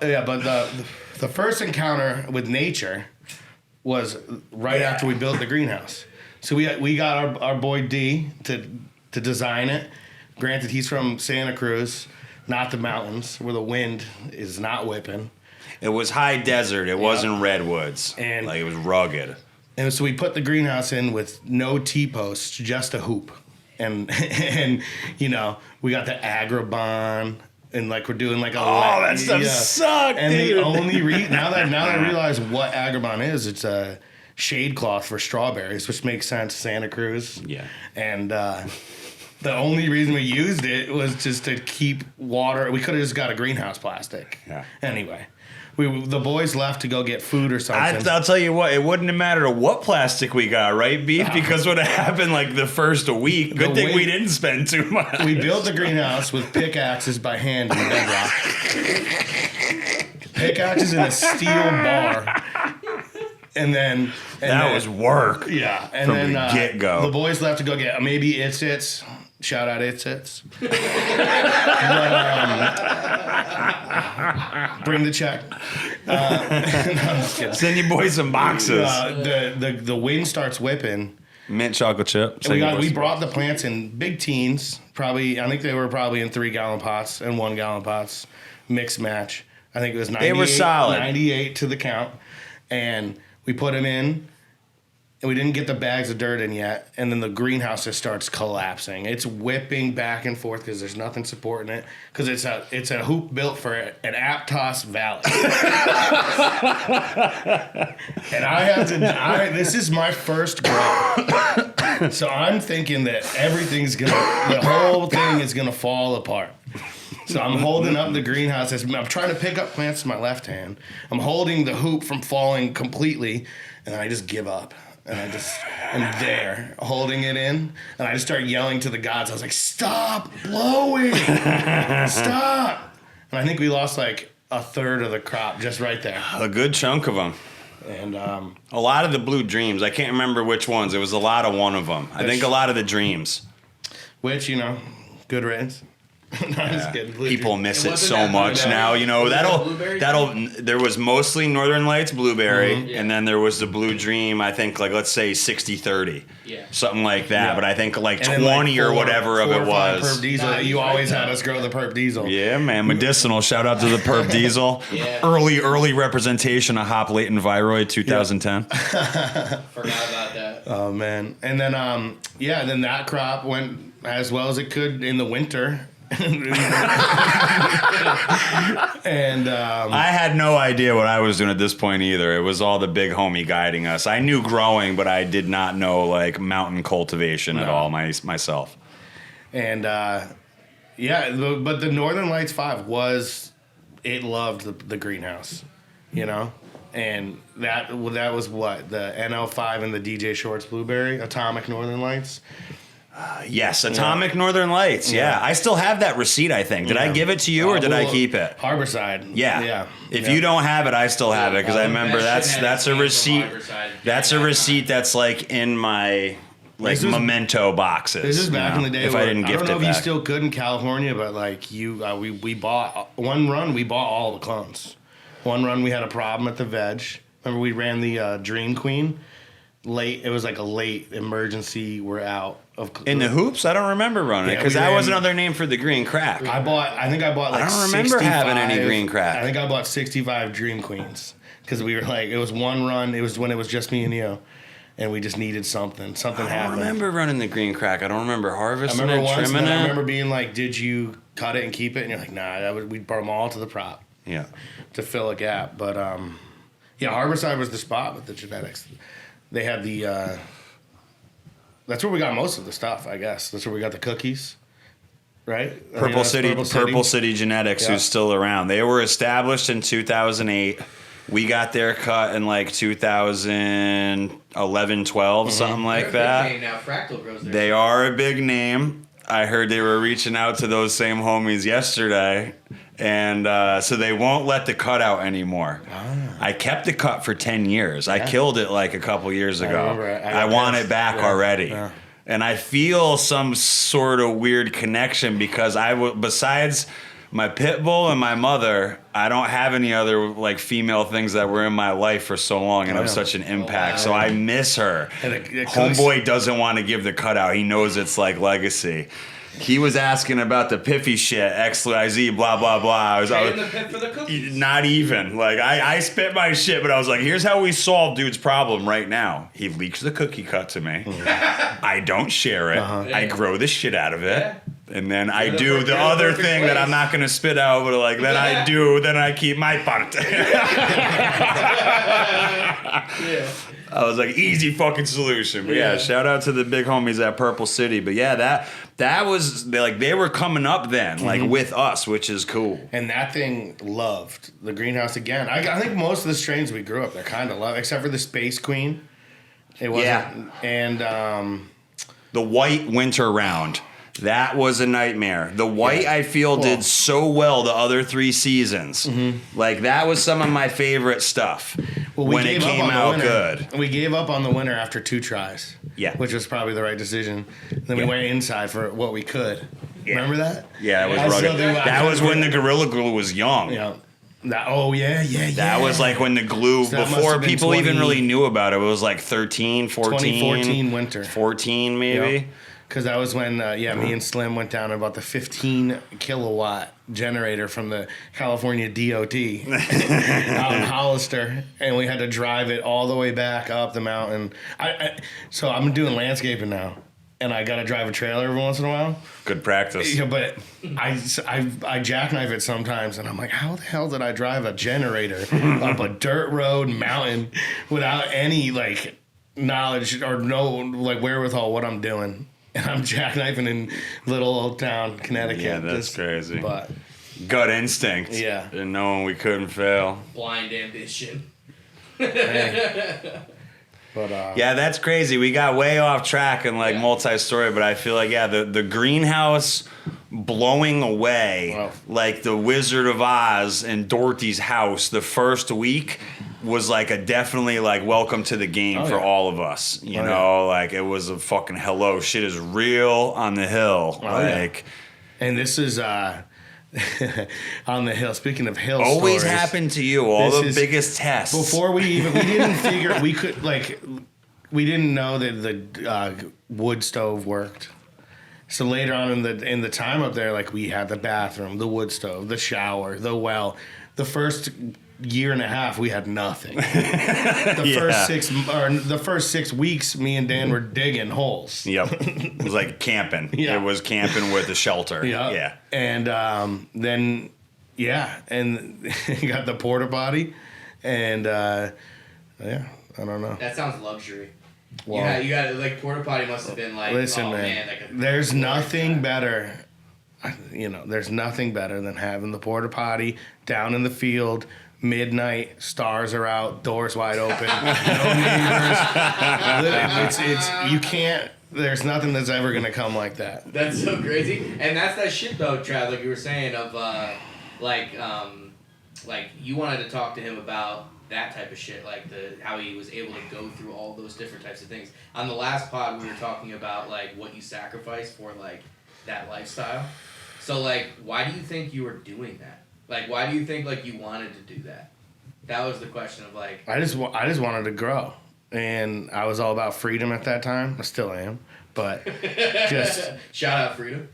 But the first encounter with nature was right after we built the greenhouse. So we got our boy D to design it. Granted, he's from Santa Cruz, not the mountains where the wind is not whipping. It was high desert. It wasn't redwoods. And like it was rugged. And so we put the greenhouse in with no T-posts, just a hoop. And you know, we got the Agribon. And like we're doing like a that stuff sucked, and dude. the only now that I realize what Agribon is, it's a shade cloth for strawberries, which makes sense. Santa Cruz, Yeah. And the only reason we used it was just to keep water. We could have just got a greenhouse plastic. Yeah. Anyway, the boys left to go get food or something. I'll tell you what, it wouldn't have mattered what plastic we got, right, Beef? Because what happened like the first week, good thing we didn't spend too much. We built the greenhouse with pickaxes by hand in the bedrock. Pickaxes in a steel bar. And then... that was work. Yeah. And from then the get-go. The boys left to go get maybe It's. Shout out It's. Bring the check. No, I'm just kidding. Send you boys some boxes. The wind starts whipping. Mint chocolate chip. We brought the plants in big teens. Probably, I think they were probably in 3-gallon pots and 1-gallon pots. Mix match. I think it was 98. They were solid. 98 to the count. And we put them in, and we didn't get the bags of dirt in yet, and then the greenhouse just starts collapsing. It's whipping back and forth because there's nothing supporting it, because it's a hoop built for an Aptos valley. And this is my first grow. So I'm thinking that the whole thing is gonna fall apart. So I'm holding up the greenhouse. I'm trying to pick up plants with my left hand. I'm holding the hoop from falling completely, and I just give up. And I just am there, holding it in, and I just start yelling to the gods. I was like, "Stop blowing! Stop!" And I think we lost like a third of the crop just right there. A good chunk of them. And a lot of the blue dreams. I can't remember which ones. It was a lot of one of them. I think a lot of the dreams. Which, good riddance. People miss it so much now. There was mostly Northern Lights blueberry, and then there was the blue dream, I think, like, let's say 60-30. Yeah. Something like that. Yeah. But I think like 20 or whatever of it was. Perp diesel. You always had us grow the perp diesel. Yeah, man. Medicinal. Shout out to the perp diesel. Yeah. Early representation of hop latent viroid 2010. Forgot about that. Oh, man. And then, then that crop went as well as it could in the winter. And I had no idea what I was doing at this point either. It was all the big homie guiding us. I knew growing, but I did not know like mountain cultivation at all myself. And but the Northern Lights 5 it loved the greenhouse, and that was what the NL5 and the DJ Shorts blueberry Atomic Northern Lights. Yes, Atomic Northern Lights. Yeah. I still have that receipt, I think. Did I give it to you or did I keep it? Harborside. Yeah. If you don't have it, I still have it because I remember that's a receipt. That's a receipt that's like in my memento boxes. This is back in the day. If I didn't gift it back. I don't know if you still could in California, but like we bought one run. We bought all the clones. One run we had a problem at the veg. Remember we ran the Dream Queen. It was like a late emergency. We're out of in the hoops. I don't remember running it because that was another name for the green crack. I think I bought like. I don't remember having any green crack. I think I bought 65 Dream Queens because we were like it was one run. It was when it was just me and you, and we just needed something. Something happened. I don't remember running the green crack. I don't remember harvesting it, trimming it. I remember being like, "Did you cut it and keep it?" And you're like, "Nah, we brought them all to the prop." Yeah. To fill a gap, but Harborside was the spot with the genetics. They had the. That's where we got most of the stuff, I guess. That's where we got the cookies, right? Purple City Genetics, who's still around. They were established in 2008. We got their cut in like 2011, 12, something like that. Big name now. Fractal grows there. They are a big name. I heard they were reaching out to those same homies yesterday. And so they won't let the cut out anymore. I kept the cut for 10 years. I killed it like a couple years ago. I want it back already. Yeah. And I feel some sort of weird connection because besides my pit bull and my mother, I don't have any other like female things that were in my life for so long and have such an impact. So I miss her. Homeboy doesn't want to give the cut out. He knows it's like legacy. He was asking about the piffy shit, XYZ, blah, blah, blah. I was the pit for the cookies. Not even. Like, I spit my shit, but I was like, here's how we solve dude's problem right now. He leaks the cookie cut to me. I don't share it. I grow the shit out of it. Yeah. And then I do the other thing that I'm not going to spit out, but like, then I keep my part. I was like, easy fucking solution. But yeah, shout out to the big homies at Purple City. But yeah, that was, they were coming up then, like with us, which is cool. And that thing loved the greenhouse again. I think most of the strains we grew up, they're kind of loved, except for the Space Queen. It wasn't. Yeah. And the white winter round. That was a nightmare. The white, I feel, did so well the other 3 seasons. Like, that was some of my favorite stuff when it came out good. We gave up on the winter after 2 tries. Yeah. Which was probably the right decision. Then we went inside for what we could. Yeah. Remember that? Yeah, it was rugged. That was when the Gorilla Glue was young. Yeah. That was like when the glue, before people even really knew about it, it was like 13, 14. 2014 winter. 14 maybe. Yep. Because that was when, me and Slim went down and bought the 15 kilowatt generator from the California DOT out in Hollister, and we had to drive it all the way back up the mountain. So I'm doing landscaping now, and I got to drive a trailer every once in a while. Good practice. Yeah, but I jackknife it sometimes, and I'm like, how the hell did I drive a generator up a dirt road mountain without any like knowledge or no like wherewithal what I'm doing? And I'm jackknifing in little old town Connecticut. Yeah, that's crazy. But gut instinct. Yeah. And knowing we couldn't fail. Blind ambition. hey. But yeah, that's crazy. We got way off track and like multi-story, but I feel like the greenhouse blowing away like the Wizard of Oz and Dorothy's house the first week was like a definitely like welcome to the game for all of us. You know, like it was a fucking hello. Shit is real on the hill. And this is on the hill. Speaking of hill always stories, happened to you. All the biggest tests. Before we didn't figure we could like we didn't know that the wood stove worked. So later on in the time up there, like we had the bathroom, the wood stove, the shower, the well. The first year and a half, we had nothing. The first 6 weeks, me and Dan were digging holes. Yep, it was like camping. Yeah. It was camping with a shelter. Yep. Yeah, and then got the porta potty, and I don't know. That sounds luxury. Wow. You got like porta potty must have been like. Listen, man, there's nothing better. There's nothing better than having the porta potty down in the field. Midnight, stars are out, doors wide open, no neighbors. You can't. There's nothing that's ever gonna come like that. That's so crazy, and that's that shit though, Trav. Like you were saying of like you wanted to talk to him about that type of shit, like how he was able to go through all those different types of things. On the last pod, we were talking about like what you sacrificed for like that lifestyle. So like, why do you think you were doing that? Like, why do you think like you wanted to do that? That was the question of like. I just wanted to grow, and I was all about freedom at that time. I still am, but just shout out freedom.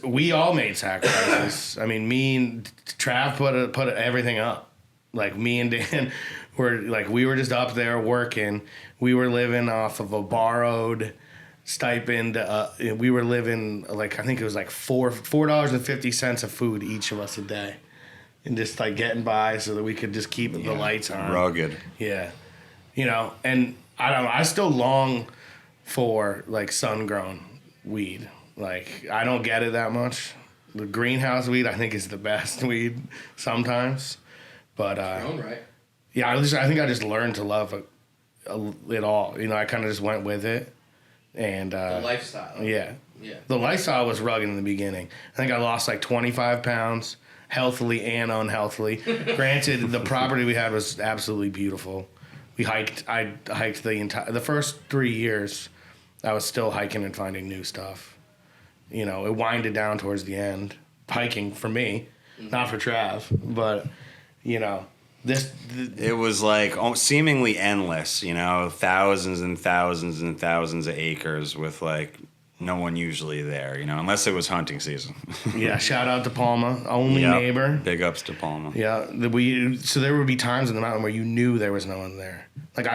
We all made sacrifices. I mean, me and Trav put everything up. Like me and Dan we were just up there working. We were living off of a borrowed stipend. We were living like I think it was like $4.50 of food each of us a day, and just like getting by so that we could just keep the lights on. Rugged. Yeah, and I don't know. I still long for like sun-grown weed. Like I don't get it that much. The greenhouse weed I think is the best weed sometimes, but right. Yeah, I think I just learned to love it all. I kind of just went with it. And the lifestyle. Yeah. The lifestyle was rugged in the beginning. I think I lost like 25 pounds, healthily and unhealthily. Granted, the property we had was absolutely beautiful. I hiked the first 3 years. I was still hiking and finding new stuff. It winded down towards the end. Hiking for me, not for Trav, but it was like seemingly endless, thousands and thousands and thousands of acres with like no one usually there, unless it was hunting season. Yeah, shout out to Palma, only neighbor. Big ups to Palma. Yeah, so there would be times in the mountain where you knew there was no one there. Like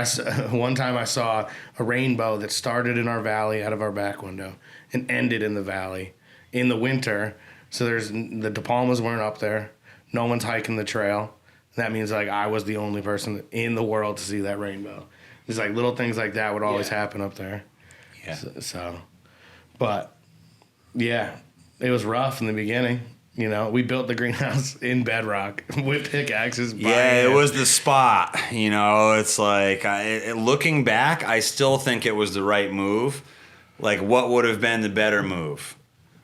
one time I saw a rainbow that started in our valley out of our back window and ended in the valley in the winter. So the De Palmas weren't up there. No one's hiking the trail. That means like I was the only person in the world to see that rainbow. There's like little things like that would always happen up there. Yeah. So, but yeah, it was rough in the beginning. We built the greenhouse in bedrock with pickaxes. Yeah, it was the spot. It's like looking back, I still think it was the right move. Like, what would have been the better move?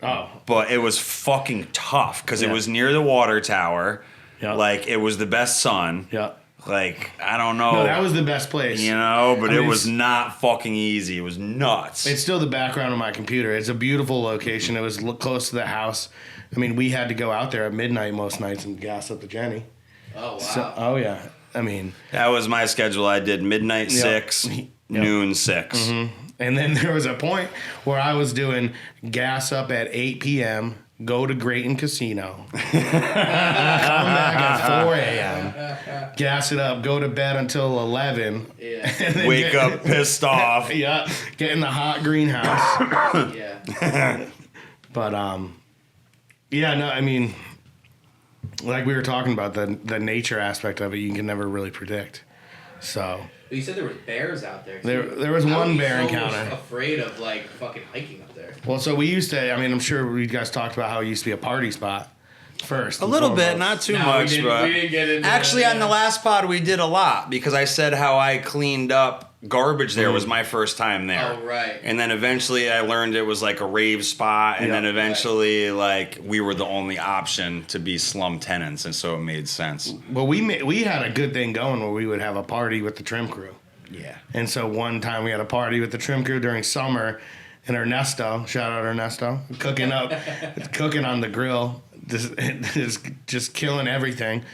Oh, but it was fucking tough because it was near the water tower. Yep. Like, it was the best sun. Yeah. Like, I don't know. No, that was the best place. But it was not fucking easy. It was nuts. It's still the background of my computer. It's a beautiful location. It was close to the house. I mean, we had to go out there at midnight most nights and gas up the Jenny. Oh, wow. So, yeah. I mean. That was my schedule. I did midnight 6, noon 6. Mm-hmm. And then there was a point where I was doing gas up at 8 p.m., go to Grayton Casino, come back at 4 a.m., gas it up, go to bed until 11. Yeah. And then Wake up pissed off. Yeah, get in the hot greenhouse. Yeah. But, yeah, no, I mean, like we were talking about, the nature aspect of it, you can never really predict. So... But you said there were bears out there, too. There was one bear so encounter. Afraid of, like, fucking hiking up there. Well, so we used to, I mean, I'm sure you guys talked about how it used to be a party spot first. A little bit, not too much, but we didn't get into actually that, on the last pod we did a lot because I said how I cleaned up garbage there was my first time there. Oh, right. And then eventually I learned it was like a rave spot, and then eventually like we were the only option to be slum tenants, and so it made sense. Well, we had a good thing going where we would have a party with the trim crew. Yeah. And so one time we had a party with the trim crew during summer, and Ernesto, shout out Ernesto, cooking on the grill, just killing everything,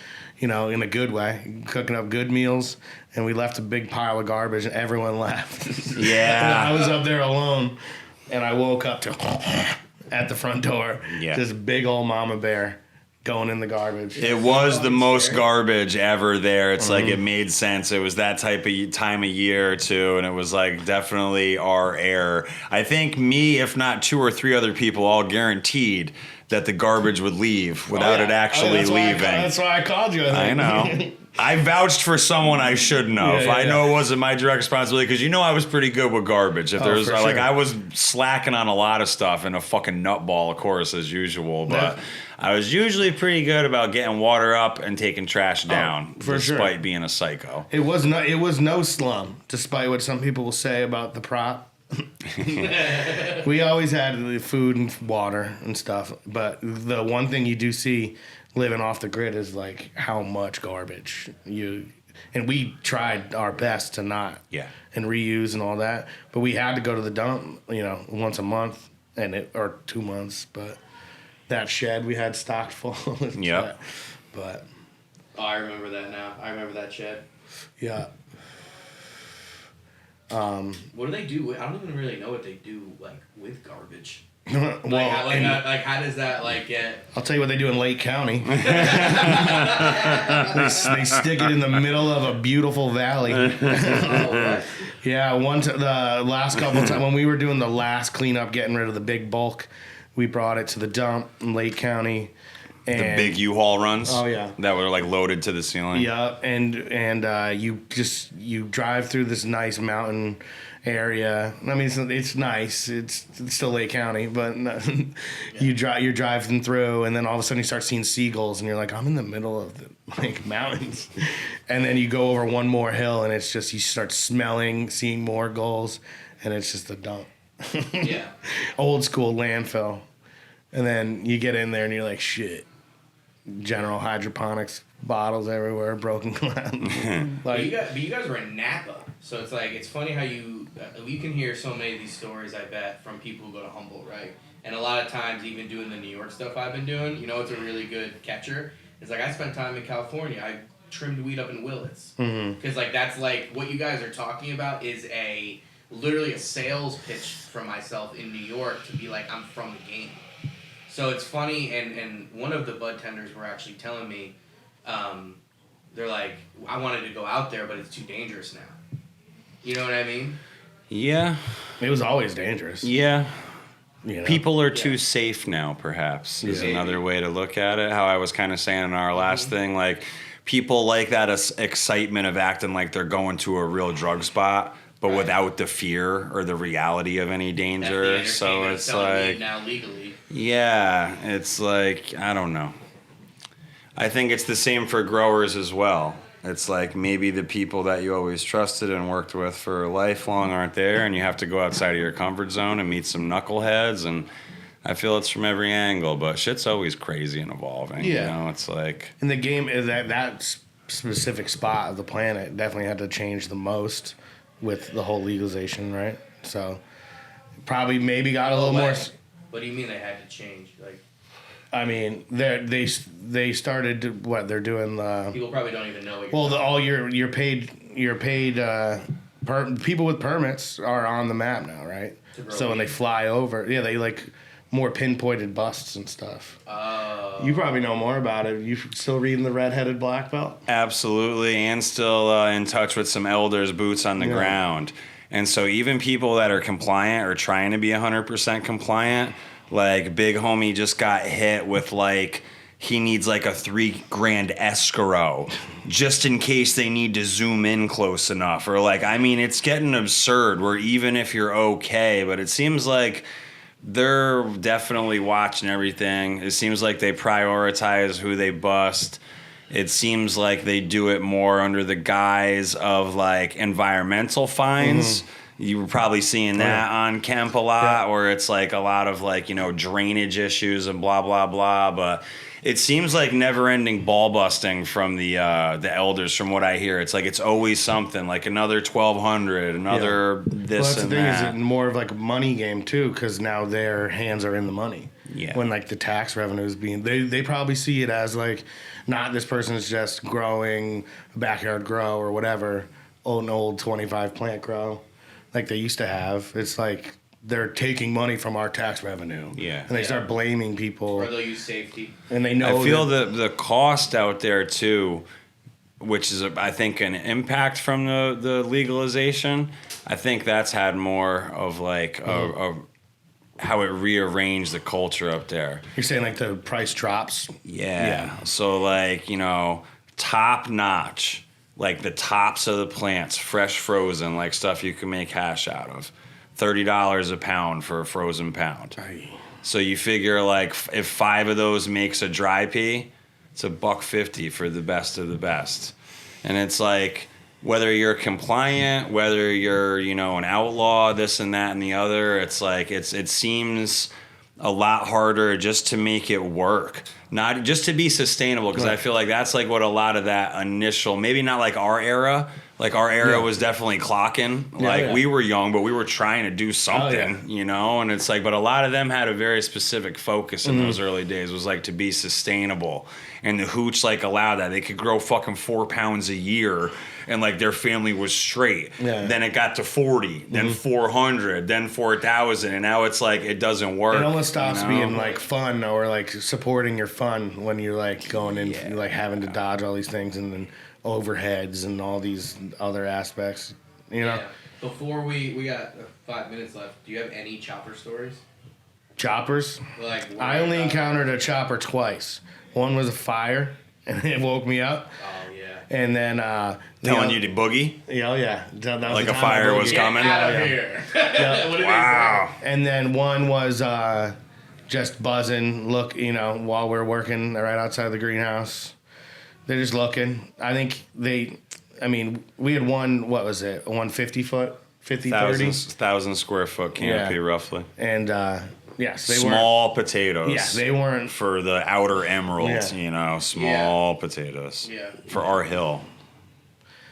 in a good way, cooking up good meals, and we left a big pile of garbage, and everyone left. Yeah. And I was up there alone, and I woke up to at the front door, this big old mama bear going in the garbage. It was the most garbage ever there. It's like it made sense. It was that type of time of year too, and it was like definitely our air. I think me, if not 2 or 3 other people, all guaranteed that the garbage would leave without it actually leaving. That's why I called you. I know. I vouched for someone I should know. I know it wasn't my direct responsibility, because I was pretty good with garbage. If there was I was slacking on a lot of stuff and a fucking nutball, of course, as usual. But I was usually pretty good about getting water up and taking trash down, despite being a psycho. It was no slum, despite what some people will say about the prop. We always had food and water and stuff, but the one thing you do see living off the grid is like how much garbage and we tried our best to not and reuse and all that, but we had to go to the dump once a month or 2 months, but that shed we had stocked full. But I remember that now. I remember that shed. What do they do? I don't even really know what they do with garbage. How does that get? I'll tell you what they do in Lake County. They stick it in the middle of a beautiful valley. Yeah, the last couple of times when we were doing the last cleanup, getting rid of the big bulk, we brought it to the dump in Lake County. The big U-Haul runs. Oh yeah, that were loaded to the ceiling. Yeah, and you drive through this nice mountain area. I mean, it's nice. It's still Lake County, but you're driving through, and then all of a sudden you start seeing seagulls, and you're like, I'm in the middle of the mountains, and then you go over one more hill, and it's just you start seeing more gulls, and it's just a dump. Old school landfill, and then you get in there, and you're like, shit. General hydroponics bottles everywhere, broken glass. But you guys were in Napa, so it's funny how you can hear so many of these stories, I bet, from people who go to Humboldt, right? And a lot of times, even doing the New York stuff I've been doing, it's a really good catcher. It's I spent time in California. I trimmed weed up in Willits, because that's what you guys are talking about is literally a sales pitch for myself in New York to be I'm from the game. So it's funny, and one of the bud tenders were actually telling me, they're I wanted to go out there, but it's too dangerous now. You know what I mean? Yeah. It was always dangerous. Yeah. People are too safe now, perhaps, is another way to look at it. How I was kind of saying in our last thing, people like that excitement of acting like they're going to a real drug spot, but without the fear or the reality of any danger. So it's now legally. Yeah, it's I don't know. I think it's the same for growers as well. It's maybe the people that you always trusted and worked with for lifelong aren't there, and you have to go outside of your comfort zone and meet some knuckleheads, and I feel it's from every angle, but shit's always crazy and evolving. Yeah. It's in the game, that specific spot of the planet definitely had to change the most with the whole legalization, right? So probably maybe got a little more. What do you mean they had to change? I mean, they started what they're doing. People probably don't even know what. Well, all your paid people with permits are on the map now, right? So when they fly over, they like more pinpointed busts and stuff. You probably know more about it. You still reading the Red-Headed Black Belt? Absolutely, and still in touch with some elders, boots on the ground. And so even people that are compliant or trying to be 100% compliant, like big homie just got hit with like he needs like a $3,000 escrow just in case they need to zoom in close enough. Or like, I mean, it's getting absurd where even if you're okay, but it seems like they're definitely watching everything. It seems like they prioritize who they bust. It seems like they do it more under the guise of like environmental fines. You were probably seeing that on Kemp a lot, where it's like a lot of like, drainage issues and blah, blah, blah. But it seems like never-ending ball busting from the elders. From what I hear, it's like it's always something like another 1,200, another this that's and the thing, that. is it more of like a money game too, because now their hands are in the money. Yeah. When like the tax revenue is being, they probably see it as like not this person's just growing a backyard grow or whatever, an old 25 plant grow like they used to have. It's like they're taking money from our tax revenue. Yeah. And they start blaming people. Or they'll use safety. And they know. I feel the cost out there too, which is I think an impact from the legalization. I think that's had more of like a how it rearranged the culture up there. You're saying like the price drops? Yeah. So like, top notch, like the tops of the plants, fresh frozen, like stuff you can make hash out of. $30 a pound for a frozen pound. Aye. So you figure like if 5 of those makes a dry pea, it's $1.50 for the best of the best. And it's like whether you're compliant, whether you're, an outlaw, this and that and the other, it's like it seems a lot harder just to make it work. Not just to be sustainable, because I feel like that's like what a lot of that initial, maybe not like our era. Like our era was definitely clocking. We were young, but we were trying to do something, and it's like, but a lot of them had a very specific focus in those early days, was like to be sustainable. And the hooch like allowed that. They could grow fucking 4 pounds a year and like their family was straight. Yeah. Then it got to 40, then 400, then 4,000. And now it's like, it doesn't work. It almost stops being like fun or like supporting your fun when you're like going in, like having to dodge all these things and then overheads and all these other aspects, Yeah. Before we got 5 minutes left, do you have any chopper stories? Choppers? Like I only encountered a chopper twice. One was a fire, and it woke me up. Oh, yeah. And then... telling you to boogie? Yeah. That was like a fire was coming? Get out of here. What Wow. And then one was just buzzing, while we're working right outside the greenhouse. They're just looking. I think we had one, what was it? A 150 foot? 50, 30? 1,000 square foot canopy, roughly. And, yes, they small potatoes. Yeah, they weren't. For the outer emeralds, small potatoes. Yeah. For our hill.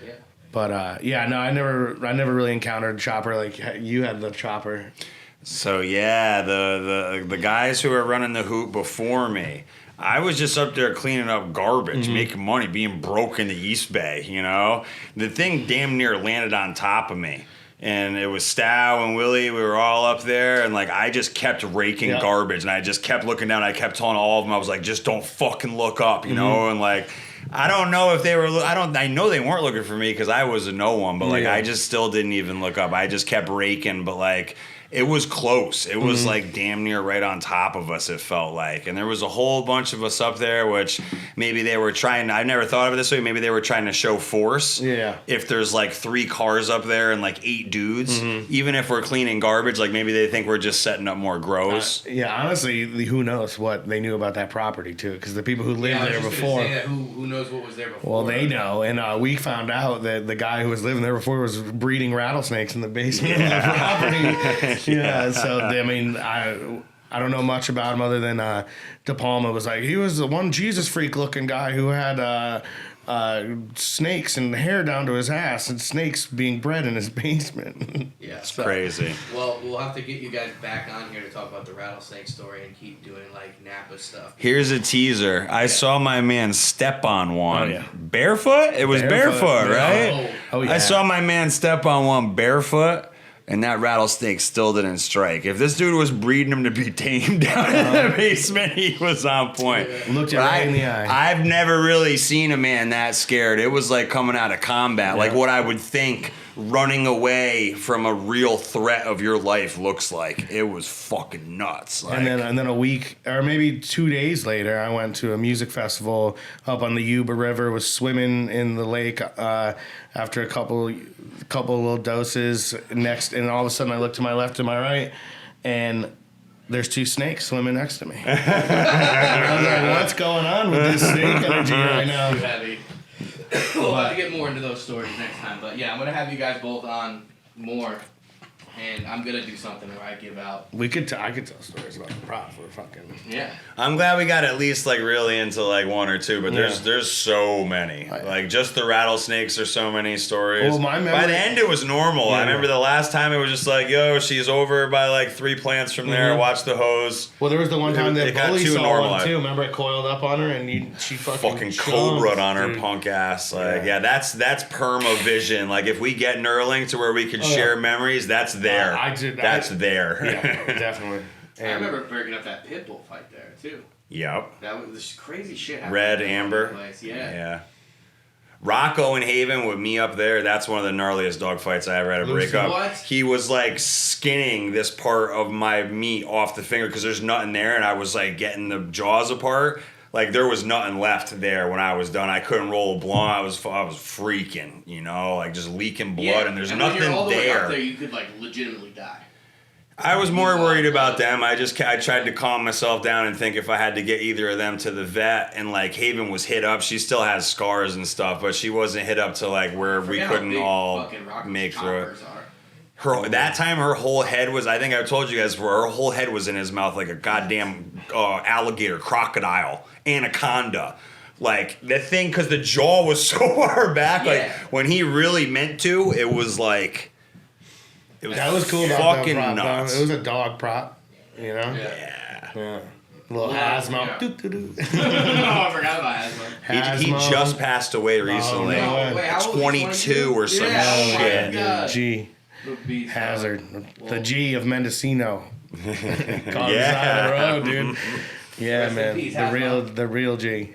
Yeah. But, I never really encountered a chopper like you had the chopper. So, the guys who were running the hoop before me, I was just up there cleaning up garbage, making money, being broke in the East Bay, The thing damn near landed on top of me. And it was Stow and Willie. We were all up there. And, I just kept raking garbage. And I just kept looking down. I kept telling all of them, I was like, just don't fucking look up, And, I don't know if they were... I know they weren't looking for me because I was a no one. But, I just still didn't even look up. I just kept raking. But, it was close. It was damn near right on top of us, it felt like. And there was a whole bunch of us up there, which maybe they were trying, I've never thought of it this way, maybe they were trying to show force. Yeah. If there's 3 cars up there and 8 dudes, even if we're cleaning garbage, maybe they think we're just setting up more grows. Honestly, who knows what they knew about that property too, because the people who lived there before. Who knows what was there before? Well, they know, and we found out that the guy who was living there before was breeding rattlesnakes in the basement of the property. Yeah, so I don't know much about him other than De Palma was he was the one Jesus freak looking guy who had snakes and hair down to his ass and snakes being bred in his basement. Yeah. It's crazy. Well, we'll have to get you guys back on here to talk about the rattlesnake story and keep doing like Napa stuff. Here's a teaser. I saw my man step on one. Oh, yeah. Barefoot? It was barefoot, right? Oh, yeah. I saw my man step on one barefoot, and that rattlesnake still didn't strike. If this dude was breeding him to be tamed down in the basement, he was on point. Looked you right in the eye. I've never really seen a man that scared. It was like coming out of combat, like what I would think running away from a real threat of your life looks like. It was fucking nuts. Like, And then a week or maybe 2 days later, I went to a music festival up on the Yuba River. Was swimming in the lake after a couple little doses. Next, and all of a sudden, I look to my left and my right, and there's 2 snakes swimming next to me. And I was like, "What's going on with this snake energy right now?" Too heavy. We'll have to get more into those stories next time. But yeah, I'm going to have you guys both on more. And I'm going to do something where I give out. I could tell stories about the prop for fucking. Yeah. I'm glad we got at least like really into like 1 or 2, but there's so many. Like just the rattlesnakes are so many stories. Well, my memory, by the end it was normal. Yeah. I remember the last time it was just like, yo, she's over by like 3 plants from there. Watch the hose. Well, there was the one time that got Bully too saw normal. one too. Remember, it coiled up on her and she fucking cobra'd on her dude. punk ass. Like that's perma vision. Like if we get knurling to where we could share memories, that's there. That's there. Yeah, definitely. I remember breaking up that pit bull fight there too. Yep. That was this crazy shit. Red, amber. Place. Yeah. Yeah. Rocco and Haven with me up there, that's one of the gnarliest dog fights I ever had to break up. What? He was like skinning this part of my meat off the finger because there's nothing there, and I was like getting the jaws apart. Like there was nothing left there when I was done. I couldn't roll a blunt. I was freaking, like just leaking blood, and there's nothing when you're all the way there. up there, you could like legitimately die. I was more worried about them. I tried to calm myself down and think if I had to get either of them to the vet, and like Haven was hit up. She still has scars and stuff, but she wasn't hit up to like where we couldn't all make through it. That time her whole head was, I think I told you guys before, her whole head was in his mouth like a goddamn alligator, crocodile, anaconda. Like the thing, because the jaw was so far back, like when he really meant to, it was like... That was cool about fucking that prop, nuts. It was a dog prop, Yeah. A little Hasmo. Yeah. Doo-doo-doo. Oh, I forgot about Hasmo. He just passed away recently. no. Wait, how old is he? 22 or some shit. God. G. Beast, Hazard. Whoa. The G of Mendocino. Caught him Yeah. side of the road, dude. Yeah, Rest in man. peace, The real G.